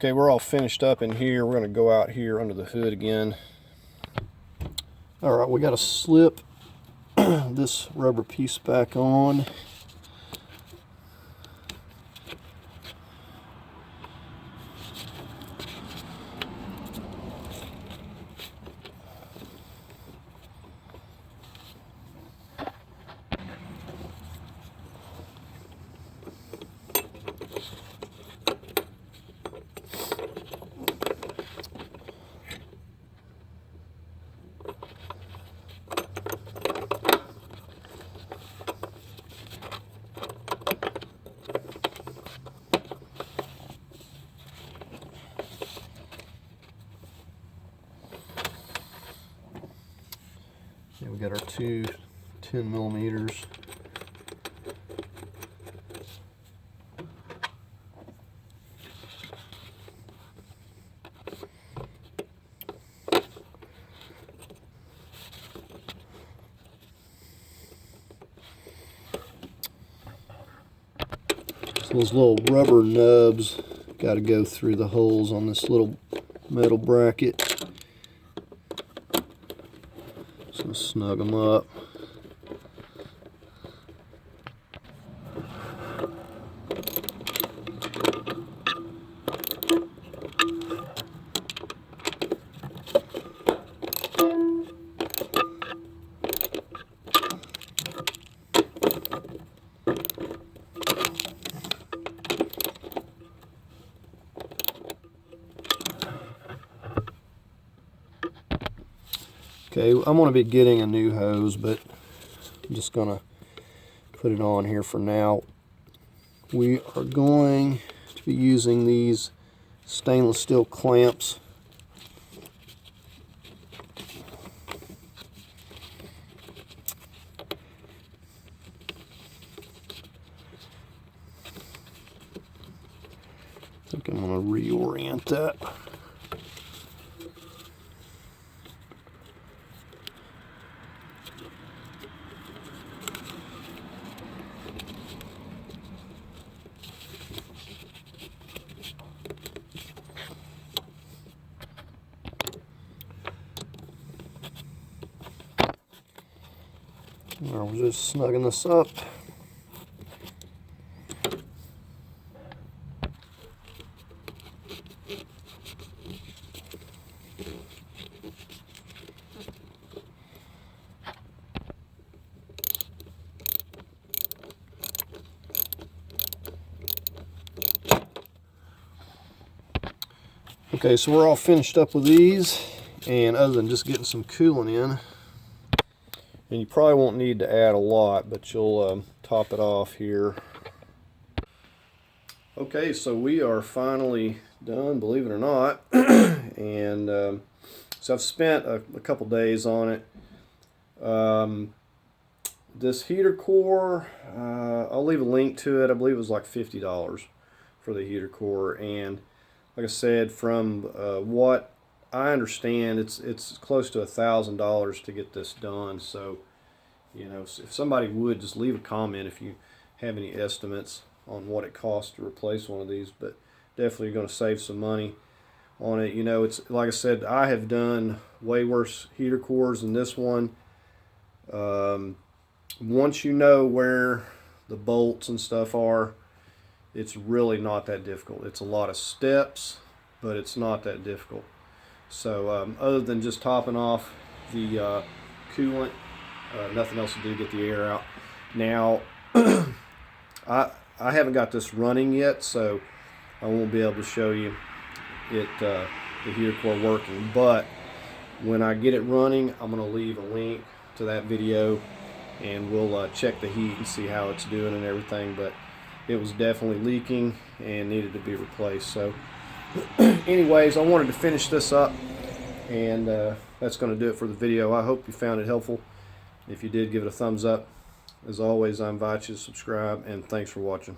A: Okay, we're all finished up in here. We're going to go out here under the hood again. All right, we got to slip this rubber piece back on. Yeah, we got our two 10 millimeters. So those little rubber nubs got to go through the holes on this little metal bracket. So snug them up. Okay, I'm going to be getting a new hose, but I'm just going to put it on here for now. We are going to be using these stainless steel clamps. I think I'm going to reorient that. We're just snugging this up. Okay, so we're all finished up with these, and other than just getting some coolant in, and you probably won't need to add a lot, but you'll top it off here. Okay, so we are finally done, believe it or not. And so I've spent a couple days on it. This heater core, I'll leave a link to it. I believe it was like $50 for the heater core, and like I said, from what I understand, it's close to $1,000 to get this done. So, you know, if somebody would just leave a comment if you have any estimates on what it costs to replace one of these, but definitely you're going to save some money on it. You know, it's like I said, I have done way worse heater cores than this one. Once you know where the bolts and stuff are, it's really not that difficult. It's a lot of steps, but it's not that difficult. So other than just topping off the coolant, nothing else to do to get the air out. Now, I haven't got this running yet, so I won't be able to show you it the heater core working. But when I get it running, I'm going to leave a link to that video, and we'll check the heat and see how it's doing and everything. But it was definitely leaking and needed to be replaced. So anyways, I wanted to finish this up, and that's going to do it for the video. I hope you found it helpful. If you did, give it a thumbs up. As always, I invite you to subscribe, and thanks for watching.